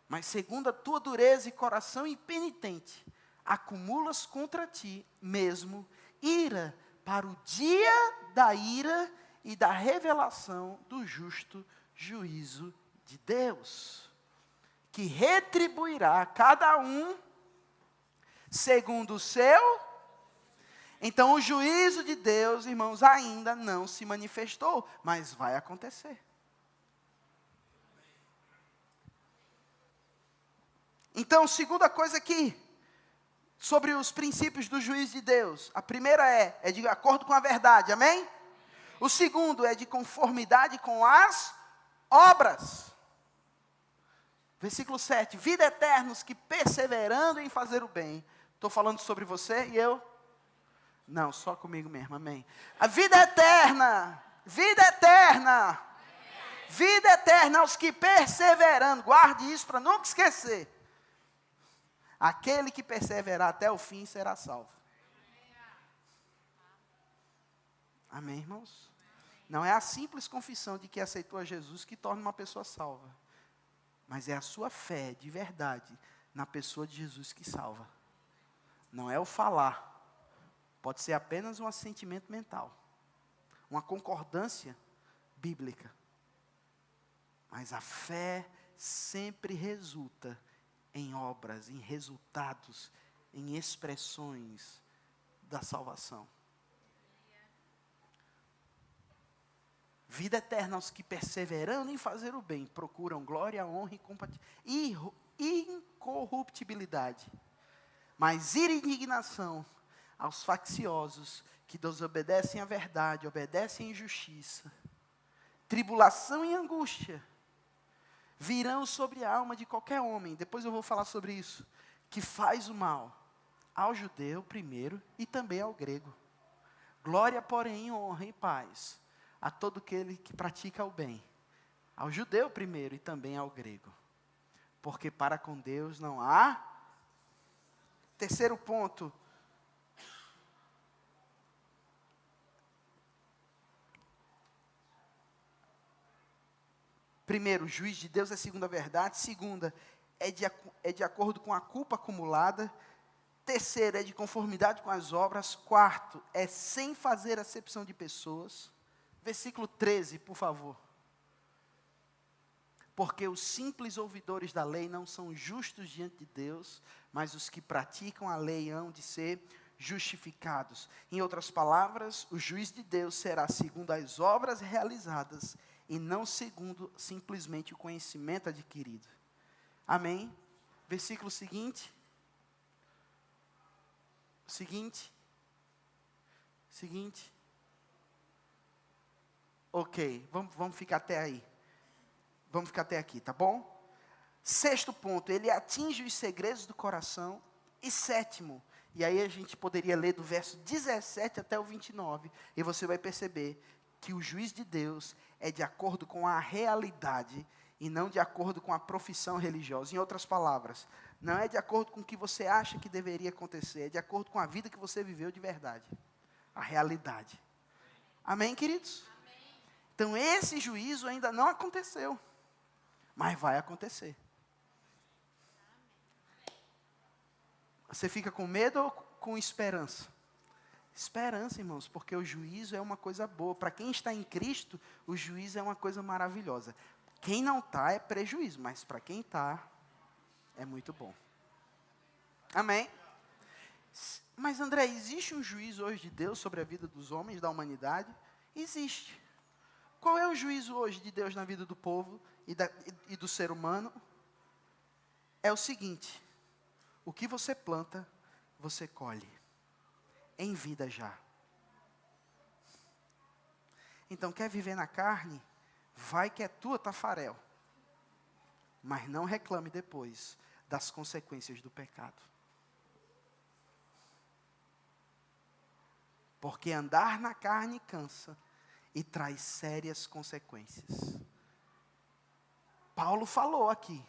Mas segundo a tua dureza e coração impenitente, acumulas contra ti mesmo ira para o dia da ira e da revelação do justo juízo de Deus, que retribuirá a cada um segundo o seu. Então o juízo de Deus, irmãos, ainda não se manifestou, mas vai acontecer. Então, segunda coisa aqui, sobre os princípios do juízo de Deus. A primeira é de acordo com a verdade, amém? O segundo é de conformidade com as obras. Versículo 7, vida eterna os que perseverando em fazer o bem. Estou falando sobre você e eu? Não, só comigo mesmo, amém. A vida eterna, vida eterna, vida eterna aos que perseverando. Guarde isso para nunca esquecer. Aquele que perseverar até o fim será salvo. Amém, irmãos? Não é a simples confissão de que aceitou a Jesus que torna uma pessoa salva. Mas é a sua fé de verdade na pessoa de Jesus que salva. Não é o falar. Pode ser apenas um assentimento mental. Uma concordância bíblica. Mas a fé sempre resulta em obras, em resultados, em expressões da salvação. Vida eterna aos que perseverando em fazer o bem, procuram glória, honra e incorruptibilidade. Mas ira e indignação aos facciosos que desobedecem à verdade, obedecem à injustiça. Tribulação e angústia virão sobre a alma de qualquer homem, depois eu vou falar sobre isso, que faz o mal, ao judeu primeiro e também ao grego. Glória, porém, honra e paz a todo aquele que pratica o bem, ao judeu primeiro e também ao grego. Porque para com Deus não há. Terceiro ponto. Primeiro, o juiz de Deus é segundo a verdade. Segunda, é de acordo com a culpa acumulada. Terceiro, é de conformidade com as obras. Quarto, é sem fazer acepção de pessoas. Versículo 13, por favor. Porque os simples ouvidores da lei não são justos diante de Deus, mas os que praticam a lei hão de ser justificados. Em outras palavras, o juiz de Deus será segundo as obras realizadas e não segundo simplesmente o conhecimento adquirido. Amém? Versículo seguinte. Seguinte. Ok, vamos ficar até aí. Vamos ficar até aqui, tá bom? Sexto ponto, ele atinge os segredos do coração. E sétimo, e aí a gente poderia ler do verso 17 até o 29, e você vai perceber que o juiz de Deus é de acordo com a realidade e não de acordo com a profissão religiosa. Em outras palavras, não é de acordo com o que você acha que deveria acontecer, é de acordo com a vida que você viveu de verdade. A realidade. Amém, queridos? Amém. Então esse juízo ainda não aconteceu, mas vai acontecer. Você fica com medo ou com esperança? Esperança, irmãos, porque o juízo é uma coisa boa. Para quem está em Cristo, o juízo é uma coisa maravilhosa. Quem não está é prejuízo, mas para quem está, é muito bom. Amém? Mas André, existe um juízo hoje de Deus sobre a vida dos homens, da humanidade? Existe. Qual é o juízo hoje de Deus na vida do povo e do ser humano? É o seguinte: o que você planta, você colhe. Em vida já. Então, quer viver na carne? Vai que é tua, Tafarel. Mas não reclame depois das consequências do pecado. Porque andar na carne cansa e traz sérias consequências. Paulo falou aqui.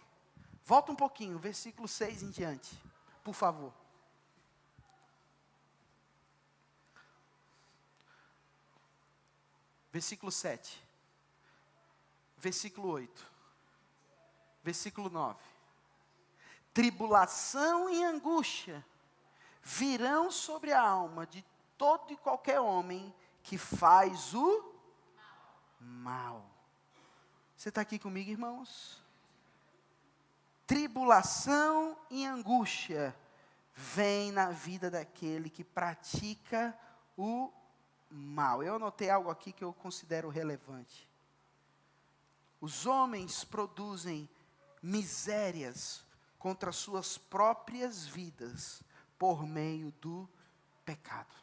Volta um pouquinho, versículo 6 em diante, por favor. Versículo 7. Versículo 8. Versículo 9. Tribulação e angústia virão sobre a alma de todo e qualquer homem que faz o mal. Você está aqui comigo, irmãos? Tribulação e angústia vem na vida daquele que pratica o mal. Eu anotei algo aqui que eu considero relevante. Os homens produzem misérias contra suas próprias vidas por meio do pecado.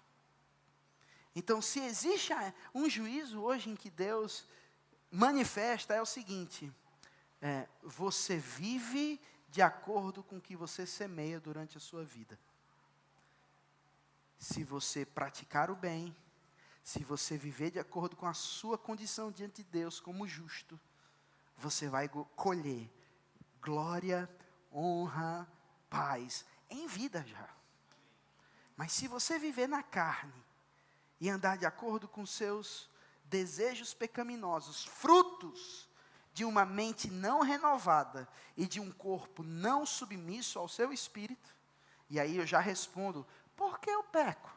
Então, se existe um juízo hoje em que Deus manifesta, é o seguinte: você vive de acordo com o que você semeia durante a sua vida. Se você praticar o bem, se você viver de acordo com a sua condição diante de Deus como justo, você vai colher glória, honra, paz, em vida já. Mas se você viver na carne e andar de acordo com seus desejos pecaminosos, frutos de uma mente não renovada e de um corpo não submisso ao seu espírito, e aí eu já respondo: por que eu peco?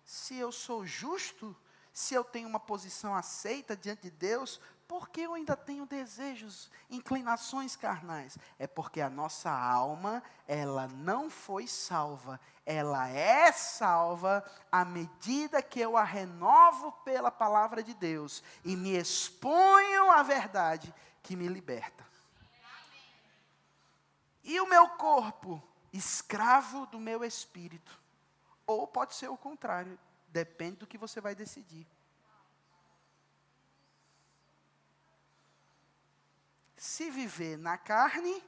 Se eu sou justo, se eu tenho uma posição aceita diante de Deus, por que eu ainda tenho desejos, inclinações carnais? É porque a nossa alma, ela não foi salva. Ela é salva à medida que eu a renovo pela palavra de Deus e me exponho à verdade que me liberta. E o meu corpo, escravo do meu espírito. Ou pode ser o contrário, depende do que você vai decidir. Se viver na carne,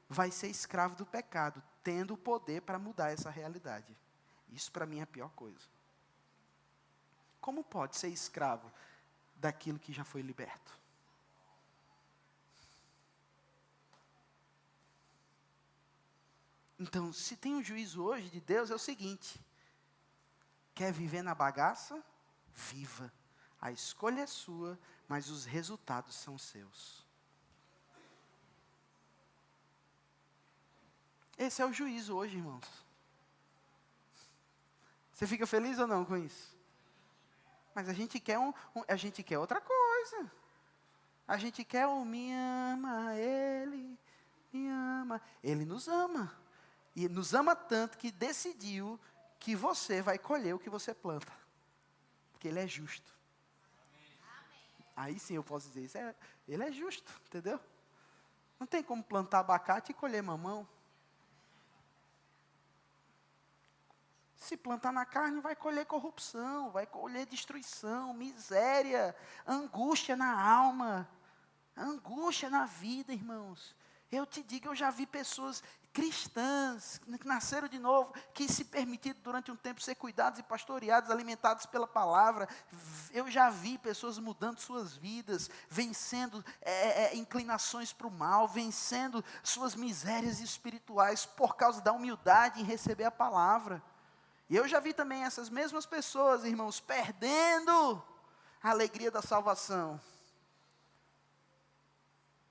vai ser escravo do pecado, tendo o poder para mudar essa realidade. Isso para mim é a pior coisa. Como pode ser escravo daquilo que já foi liberto? Então, se tem um juízo hoje de Deus, é o seguinte: quer viver na bagaça? Viva. A escolha é sua, mas os resultados são seus. Esse é o juízo hoje, irmãos. Você fica feliz ou não com isso? Mas a gente quer a gente quer outra coisa. A gente quer o me ama, Ele me ama. Ele nos ama. E nos ama tanto que decidiu que você vai colher o que você planta. Porque Ele é justo. Aí sim eu posso dizer isso. Ele é justo, entendeu? Não tem como plantar abacate e colher mamão. Se plantar na carne, vai colher corrupção, vai colher destruição, miséria, angústia na alma, angústia na vida, irmãos. Eu te digo, eu já vi pessoas cristãs, que nasceram de novo, que se permitiram durante um tempo ser cuidados e pastoreados, alimentados pela palavra. Eu já vi pessoas mudando suas vidas, vencendo inclinações para o mal, vencendo suas misérias espirituais por causa da humildade em receber a palavra. E eu já vi também essas mesmas pessoas, irmãos, perdendo a alegria da salvação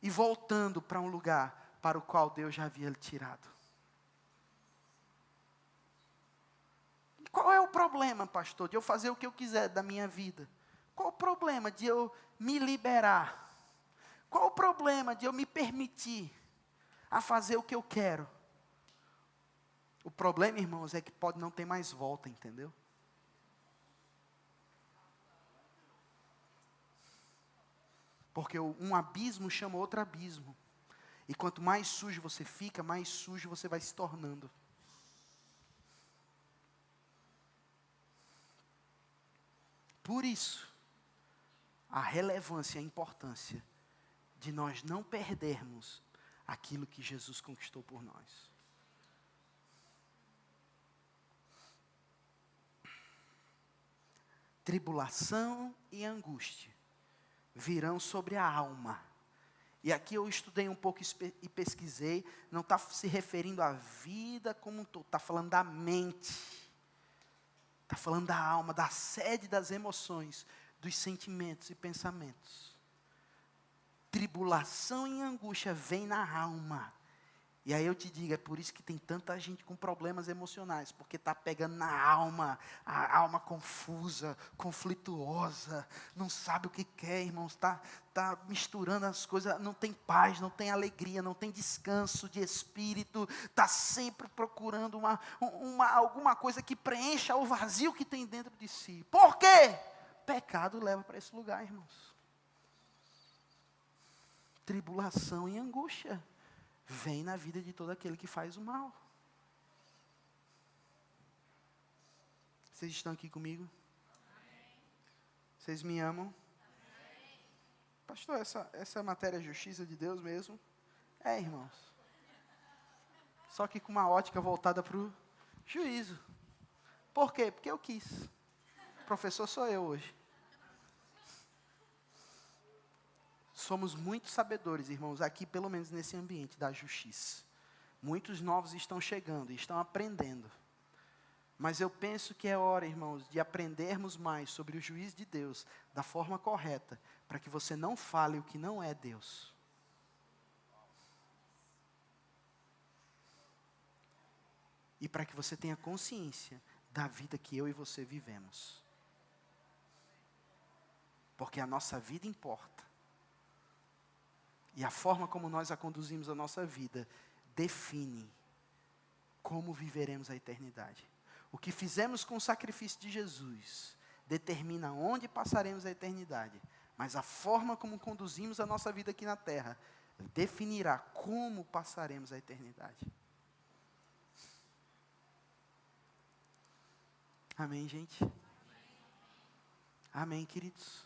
e voltando para um lugar para o qual Deus já havia tirado. E qual é o problema, pastor, de eu fazer o que eu quiser da minha vida? Qual o problema de eu me liberar? Qual o problema de eu me permitir a fazer o que eu quero? O problema, irmãos, é que pode não ter mais volta, entendeu? Porque um abismo chama outro abismo. E quanto mais sujo você fica, mais sujo você vai se tornando. Por isso, a relevância e a importância de nós não perdermos aquilo que Jesus conquistou por nós. Tribulação e angústia virão sobre a alma. E aqui eu estudei um pouco e pesquisei, não está se referindo à vida como um todo, está falando da mente. Está falando da alma, da sede das emoções, dos sentimentos e pensamentos. Tribulação e angústia vem na alma. E aí eu te digo, é por isso que tem tanta gente com problemas emocionais, porque está pegando na alma, a alma confusa, conflituosa, não sabe o que quer, irmãos, está misturando as coisas, não tem paz, não tem alegria, não tem descanso de espírito, está sempre procurando alguma coisa que preencha o vazio que tem dentro de si. Por quê? Pecado leva para esse lugar, irmãos. Tribulação e angústia vem na vida de todo aquele que faz o mal. Vocês estão aqui comigo? Amém. Vocês me amam? Amém. Pastor, essa matéria é justiça de Deus mesmo? É, irmãos. Só que com uma ótica voltada para o juízo. Por quê? Porque eu quis. O professor sou eu hoje. Somos muito sabedores, irmãos, aqui pelo menos nesse ambiente da justiça. Muitos novos estão chegando e estão aprendendo. Mas eu penso que é hora, irmãos, de aprendermos mais sobre o juízo de Deus da forma correta, para que você não fale o que não é Deus. E para que você tenha consciência da vida que eu e você vivemos. Porque a nossa vida importa. E a forma como nós a conduzimos a nossa vida define como viveremos a eternidade. O que fizemos com o sacrifício de Jesus determina onde passaremos a eternidade. Mas a forma como conduzimos a nossa vida aqui na terra definirá como passaremos a eternidade. Amém, gente? Amém, queridos?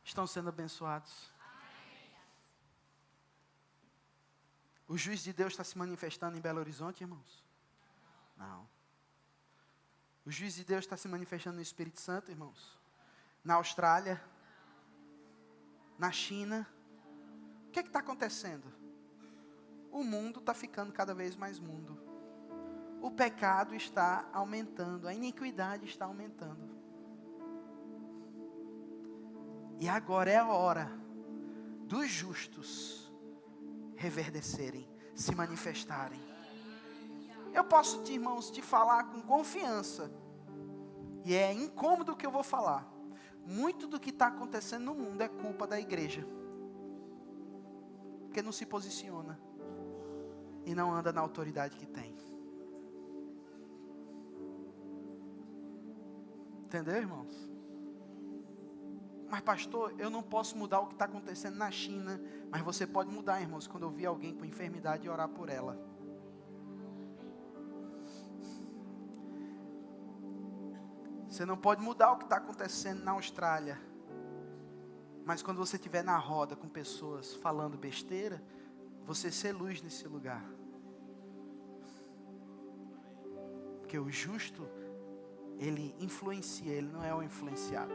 Estão sendo abençoados? O juiz de Deus está se manifestando em Belo Horizonte, irmãos? Não. O juiz de Deus está se manifestando no Espírito Santo, irmãos? Na Austrália? Na China? O que está acontecendo? O mundo está ficando cada vez mais mundo. O pecado está aumentando, a iniquidade está aumentando. E agora é a hora dos justos reverdecerem, se manifestarem. Eu posso, irmãos, te falar com confiança, e é incômodo o que eu vou falar. Muito do que está acontecendo no mundo é culpa da igreja, porque não se posiciona e não anda na autoridade que tem. Entendeu, irmãos? Mas pastor, eu não posso mudar o que está acontecendo na China. Mas você pode mudar, irmãos, quando eu vi alguém com enfermidade e orar por ela. Você não pode mudar o que está acontecendo na Austrália. Mas quando você estiver na roda com pessoas falando besteira, você ser luz nesse lugar. Porque o justo, ele influencia, ele não é o influenciado.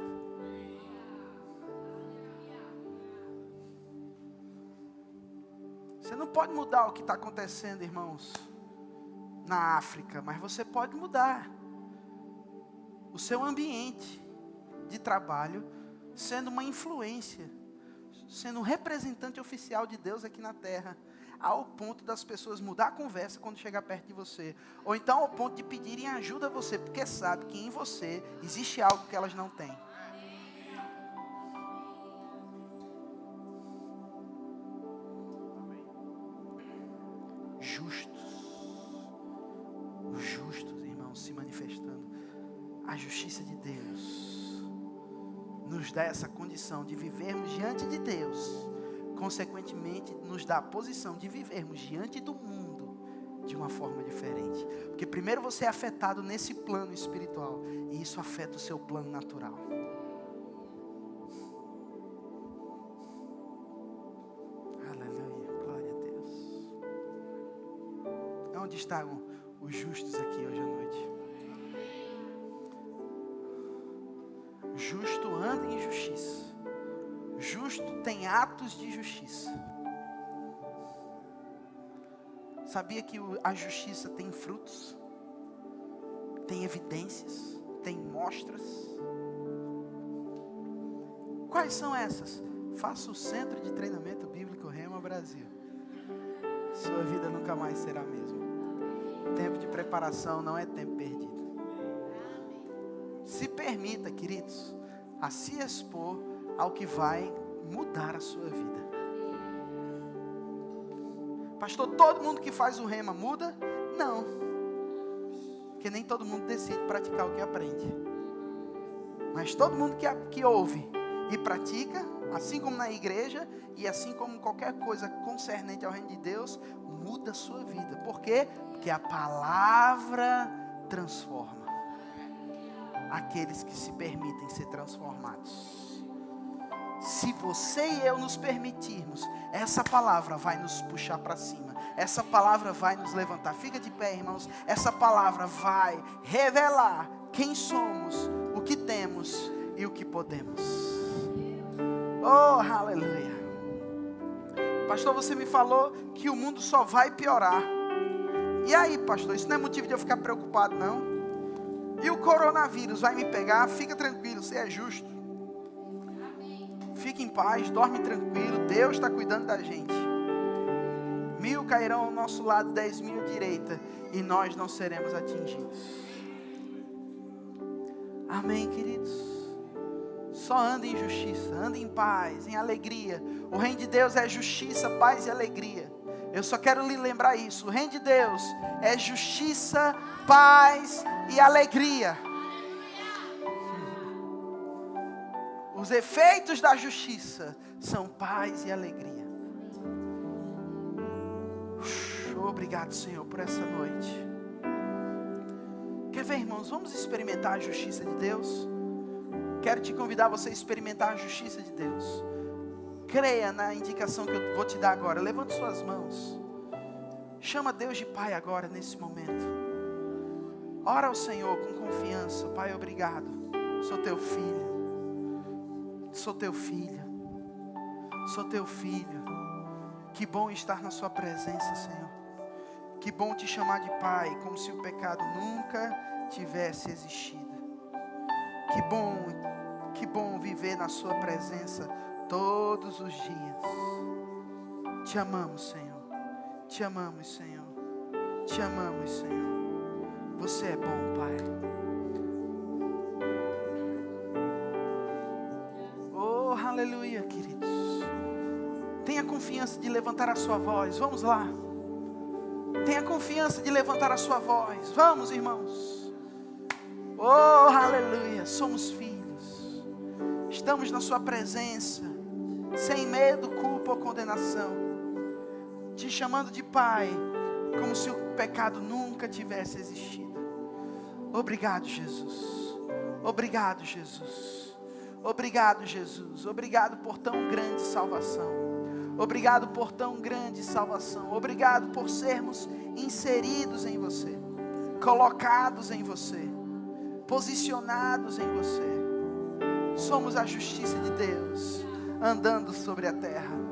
Você não pode mudar o que está acontecendo, irmãos, na África, mas você pode mudar o seu ambiente de trabalho, sendo uma influência, sendo um representante oficial de Deus aqui na terra, ao ponto das pessoas mudar a conversa quando chegar perto de você, ou então ao ponto de pedirem ajuda a você, porque sabe que em você existe algo que elas não têm. Os justos, irmãos, se manifestando. A justiça de Deus nos dá essa condição de vivermos diante de Deus. Consequentemente, nos dá a posição de vivermos diante do mundo de uma forma diferente. Porque primeiro você é afetado nesse plano espiritual, e isso afeta o seu plano natural. Aleluia, glória a Deus. Onde estão os justos aqui hoje à noite? Justo anda em justiça. Justo tem atos de justiça. Sabia que a justiça tem frutos? Tem evidências? Tem mostras? Quais são essas? Faça o Centro de Treinamento Bíblico Rema Brasil. Sua vida nunca mais será a mesma. Tempo de preparação não é tempo perdido. Se permita, queridos, a se expor ao que vai mudar a sua vida. Pastor, todo mundo que faz o rema muda? Não. Porque nem todo mundo decide praticar o que aprende. Mas todo mundo que ouve e pratica, assim como na igreja, e assim como qualquer coisa concernente ao reino de Deus, muda a sua vida. Por quê? Porque a palavra transforma aqueles que se permitem ser transformados. Se você e eu nos permitirmos, essa palavra vai nos puxar para cima. Essa palavra vai nos levantar. Fica de pé, irmãos. Essa palavra vai revelar quem somos, o que temos e o que podemos. Oh, aleluia. Pastor, você me falou que o mundo só vai piorar. E aí, pastor, isso não é motivo de eu ficar preocupado, não? E o coronavírus vai me pegar? Fica tranquilo, você é justo. Fique em paz, dorme tranquilo, Deus está cuidando da gente. 1000 cairão ao nosso lado, 10.000 à direita, e nós não seremos atingidos. Amém, queridos? Só ande em justiça, ande em paz, em alegria. O reino de Deus é justiça, paz e alegria. Eu só quero lhe lembrar isso. O reino de Deus é justiça, paz e alegria. Os efeitos da justiça são paz e alegria. Obrigado, Senhor, por essa noite. Quer ver, irmãos? Vamos experimentar a justiça de Deus? Quero te convidar você a experimentar a justiça de Deus. Creia na indicação que eu vou te dar agora. Levante suas mãos. Chama Deus de Pai agora, nesse momento. Ora ao Senhor com confiança. Pai, obrigado. Sou teu filho. Sou teu filho. Sou teu filho. Que bom estar na sua presença, Senhor. Que bom te chamar de Pai, como se o pecado nunca tivesse existido. Que bom viver na sua presença todos os dias. Te amamos, Senhor. Te amamos, Senhor. Te amamos, Senhor. Você é bom, Pai. Oh, aleluia, queridos. Tenha confiança de levantar a sua voz. Vamos lá. Tenha confiança de levantar a sua voz. Vamos, irmãos. Oh, aleluia. Somos filhos. Estamos na sua presença. Sem medo, culpa ou condenação. Te chamando de Pai. Como se o pecado nunca tivesse existido. Obrigado, Jesus. Obrigado, Jesus. Obrigado, Jesus. Obrigado por tão grande salvação. Obrigado por tão grande salvação. Obrigado por sermos inseridos em você. Colocados em você. Posicionados em você. Somos a justiça de Deus andando sobre a terra.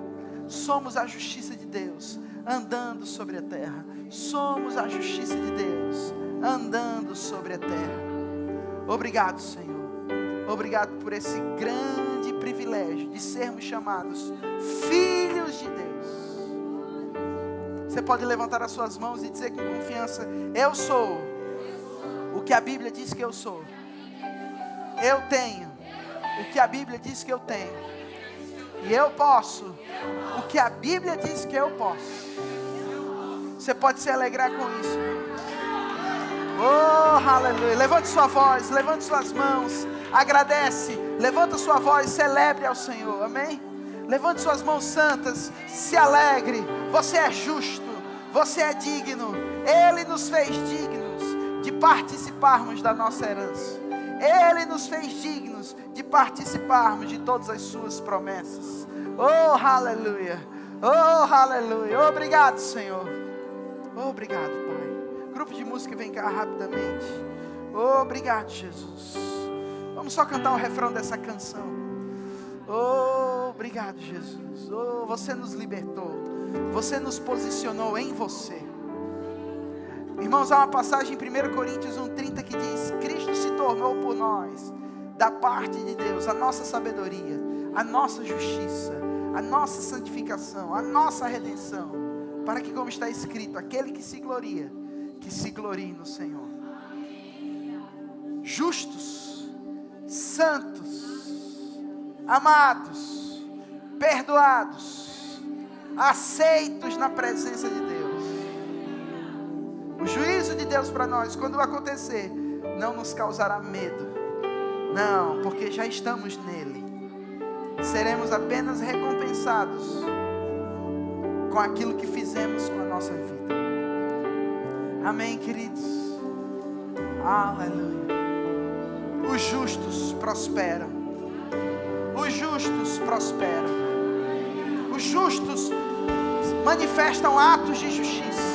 Somos a justiça de Deus andando sobre a terra. Somos a justiça de Deus andando sobre a terra. Obrigado, Senhor. Obrigado por esse grande privilégio de sermos chamados filhos de Deus. Você pode levantar as suas mãos e dizer com confiança: eu sou o que a Bíblia diz que eu sou. Eu tenho o que a Bíblia diz que eu tenho. E eu posso o que a Bíblia diz que eu posso. Você pode se alegrar com isso. Oh, aleluia. Levante sua voz, levante suas mãos. Agradece, levanta sua voz, celebre ao Senhor, amém? Levante suas mãos santas, se alegre. Você é justo, você é digno. Ele nos fez dignos de participarmos da nossa herança. Ele nos fez dignos de participarmos de todas as suas promessas. Oh, aleluia. Oh, aleluia. Obrigado, Senhor. Obrigado, Pai. Grupo de música, vem cá rapidamente. Obrigado, Jesus. Vamos só cantar o refrão dessa canção. Oh, obrigado, Jesus. Oh, você nos libertou. Você nos posicionou em você. Irmãos, há uma passagem em 1 Coríntios 1:30 que diz: Cristo se tornou por nós, da parte de Deus, a nossa sabedoria, a nossa justiça, a nossa santificação, a nossa redenção, para que, como está escrito, aquele que se glorie no Senhor. Justos, santos, amados, perdoados, aceitos na presença de Deus. O juízo de Deus para nós, quando acontecer, não nos causará medo. Não, porque já estamos nele. Seremos apenas recompensados com aquilo que fizemos com a nossa vida. Amém, queridos? Aleluia. Os justos prosperam. Os justos prosperam. Os justos manifestam atos de justiça.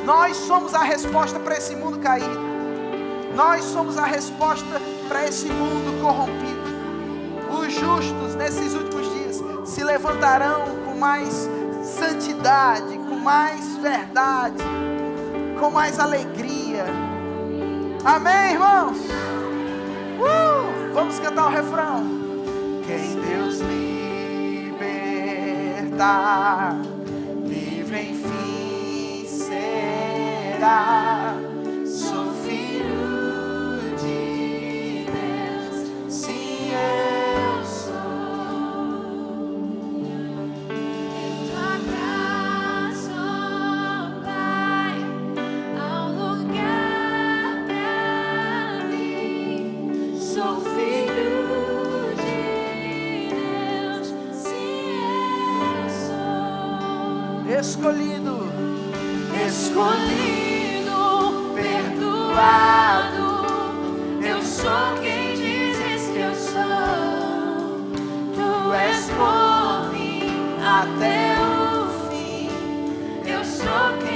Nós somos a resposta para esse mundo caído. Nós somos a resposta para esse mundo corrompido. Os justos nesses últimos dias se levantarão com mais santidade, com mais verdade, com mais alegria. Amém, irmãos? Vamos cantar o refrão. Quem Deus libertar, livre enfim será. Sou filho de Deus, sim, eu sou. Em tua graça, ó Pai, há um lugar pra mim. Sou filho de Deus, sim, eu sou. Escolhido, perdoado. Eu sou quem dizes que eu sou. Tu és por mim até o fim. Eu sou quem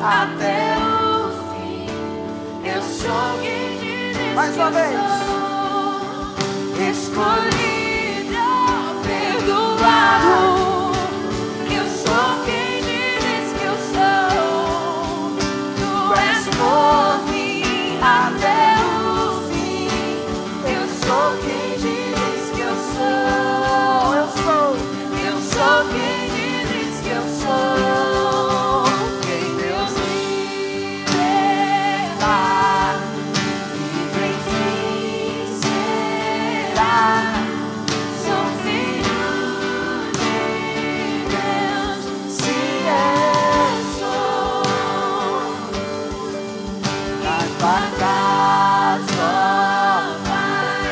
até o fim. Eu sou quem dizes Mais que uma eu vez. sou. Escolhido, perdoado. Eu sou quem dizes que eu sou. Tu és por mim até o fim. Eu sou quem dizes que eu sou. Eu sou quem dizes que eu sou. Quem Deus me dá, livre enfim será. Sou filho de Deus, se eu sou. Vai para casa, vai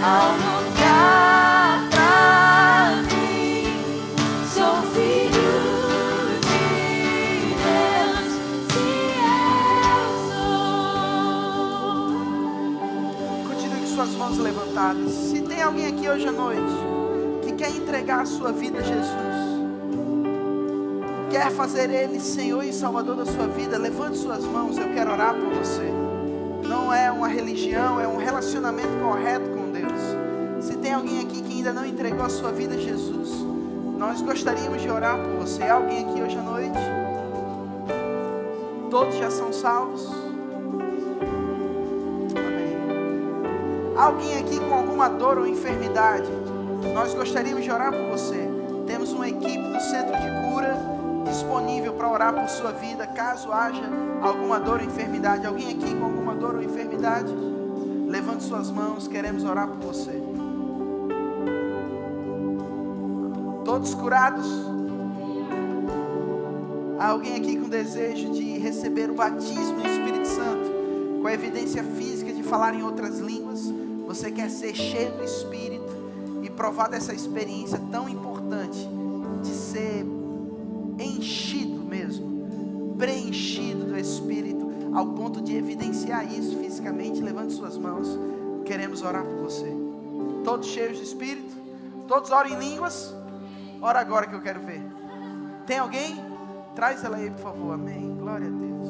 ao lugar pra mim. Sou filho de Deus, se eu sou. Continue com suas mãos levantadas. Se tem alguém aqui hoje à noite que quer entregar a sua vida a Jesus, quer fazer Ele Senhor e Salvador da sua vida, levante suas mãos, eu quero orar por você. Não é uma religião, é um relacionamento correto com Deus. Se tem alguém aqui que ainda não entregou a sua vida a Jesus, nós gostaríamos de orar por você. Há alguém aqui hoje à noite? Todos já são salvos? Amém. Há alguém aqui com alguma dor ou enfermidade? Nós gostaríamos de orar por você. Temos uma equipe do Centro de Cura disponível para orar por sua vida, caso haja alguma dor ou enfermidade. Alguém aqui com alguma dor ou enfermidade? Levante suas mãos, queremos orar por você. Todos curados? Há alguém aqui com desejo de receber o batismo no Espírito Santo, com a evidência física de falar em outras línguas? Você quer ser cheio do Espírito e provar dessa experiência tão importante de ser enchido mesmo, preenchido do Espírito, ao ponto de evidenciar isso fisicamente? Levante suas mãos, queremos orar por você. Todos cheios de Espírito? Todos oram em línguas? Ora agora que eu quero ver. Tem alguém? Traz ela aí, por favor. Amém, glória a Deus.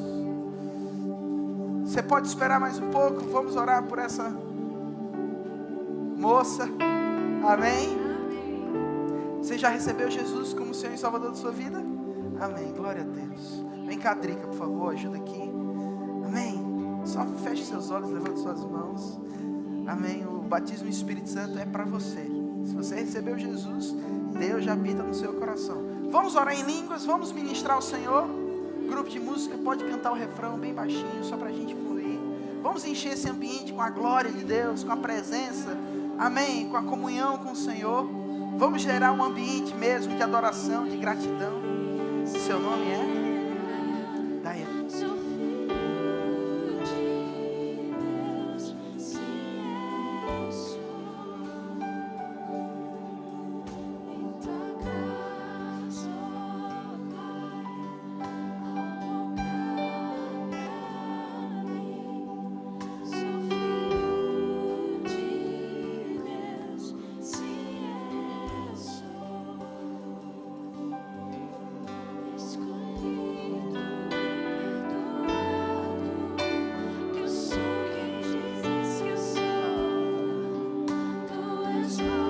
Você pode esperar mais um pouco? Vamos orar por essa moça. Amém? Você já recebeu Jesus como Senhor e Salvador da sua vida? Amém, glória a Deus. Vem cá, Drica, por favor, ajuda aqui. Amém. Só feche seus olhos, levante suas mãos. Amém. O batismo no Espírito Santo é para você. Se você recebeu Jesus, Deus já habita no seu coração. Vamos orar em línguas, vamos ministrar ao Senhor. Grupo de música pode cantar o refrão bem baixinho, só para a gente fluir. Vamos encher esse ambiente com a glória de Deus, com a presença, amém, com a comunhão com o Senhor. Vamos gerar um ambiente mesmo de adoração, de gratidão. Seu nome é Daiane. Sou filho de Deus, se eu sou. Em tua casa, Pai, ao lugar pra mim. Sou filho de Deus, se eu sou. Escolhido, perdoado. Eu sou quem dizes que eu sou. Tu és por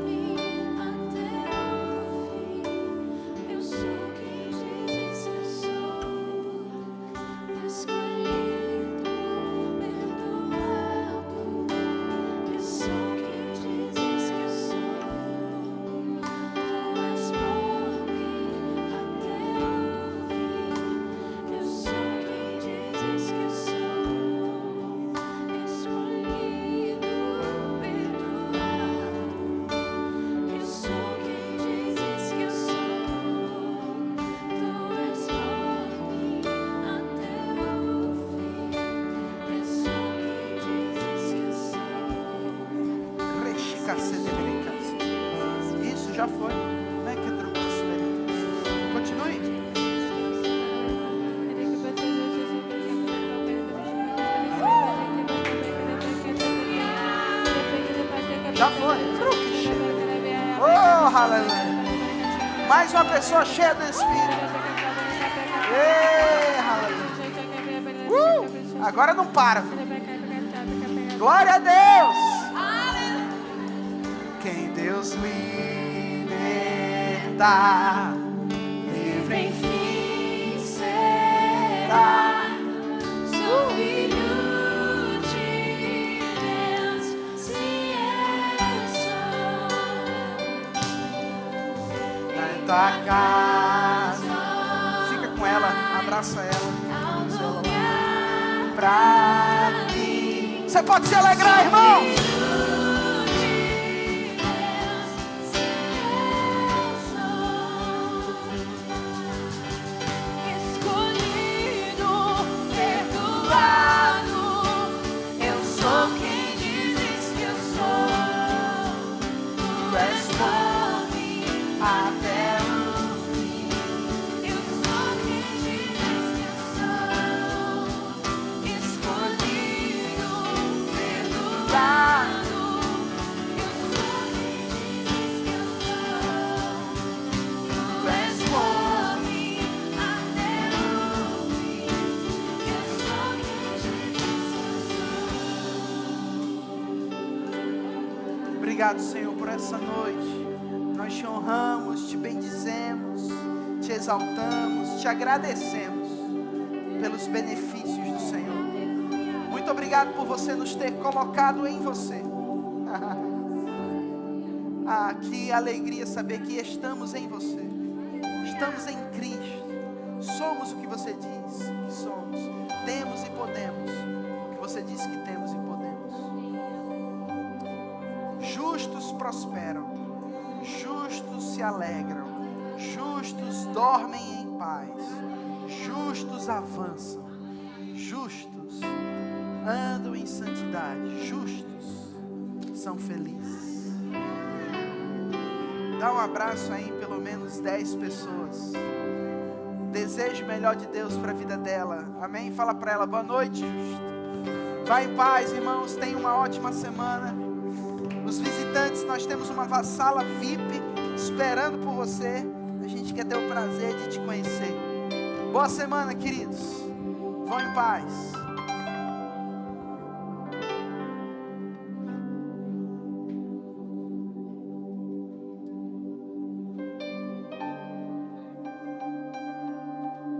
mim até o fim. Eu sou quem dizes que eu sou. Escolhido, perdoado. Eu sou quem dizes que eu sou. Tu és por mim até o fim. Eu sou quem dizes que eu sou. Escolhido, perdoado. Eu sou quem dizes que eu sou. Tu és por mim até o fim. Eu sou quem dizes que eu sou. Isso já foi. Não é que é tranquilo. Continue. Já foi. Oh, aleluia. Mais uma pessoa cheia do Espírito. Ei, Agora não para. Glória a Deus. Quem Deus liberta, livre enfim será. Sou filho de Deus, se eu sou. Na tua casa, fica com ela, abraça ela. Pra mim. Você pode se alegrar, irmão. Escolhido, perdoado, eu sou quem dizes que eu sou. Tu és por mim até o fim. Eu sou quem dizes que eu sou. Escolhido, perdoado, eu sou quem dizes que eu sou. Tu és por mim até o fim. Eu sou quem dizes que eu sou. Obrigado, Senhor, por essa noite. Nós te honramos, te bendizemos, te exaltamos, te agradecemos pelos benefícios do Senhor. Muito obrigado por você nos ter colocado em você. Ah, que alegria saber que estamos em você. Estamos em Cristo. Somos o que você diz que somos. Temos e podemos o que você diz que temos e podemos. Justos prosperam, justos se alegram, justos dormem em paz, justos avançam, justos andam em santidade, justos são felizes. Dá um abraço aí em pelo menos 10 pessoas. Desejo o melhor de Deus para a vida dela. Amém? Fala para ela, boa noite, justo. Vai em paz, irmãos. Tenha uma ótima semana. Os visitantes, nós temos uma sala VIP esperando por você. A gente quer ter o prazer de te conhecer. Boa semana, queridos. Vão em paz.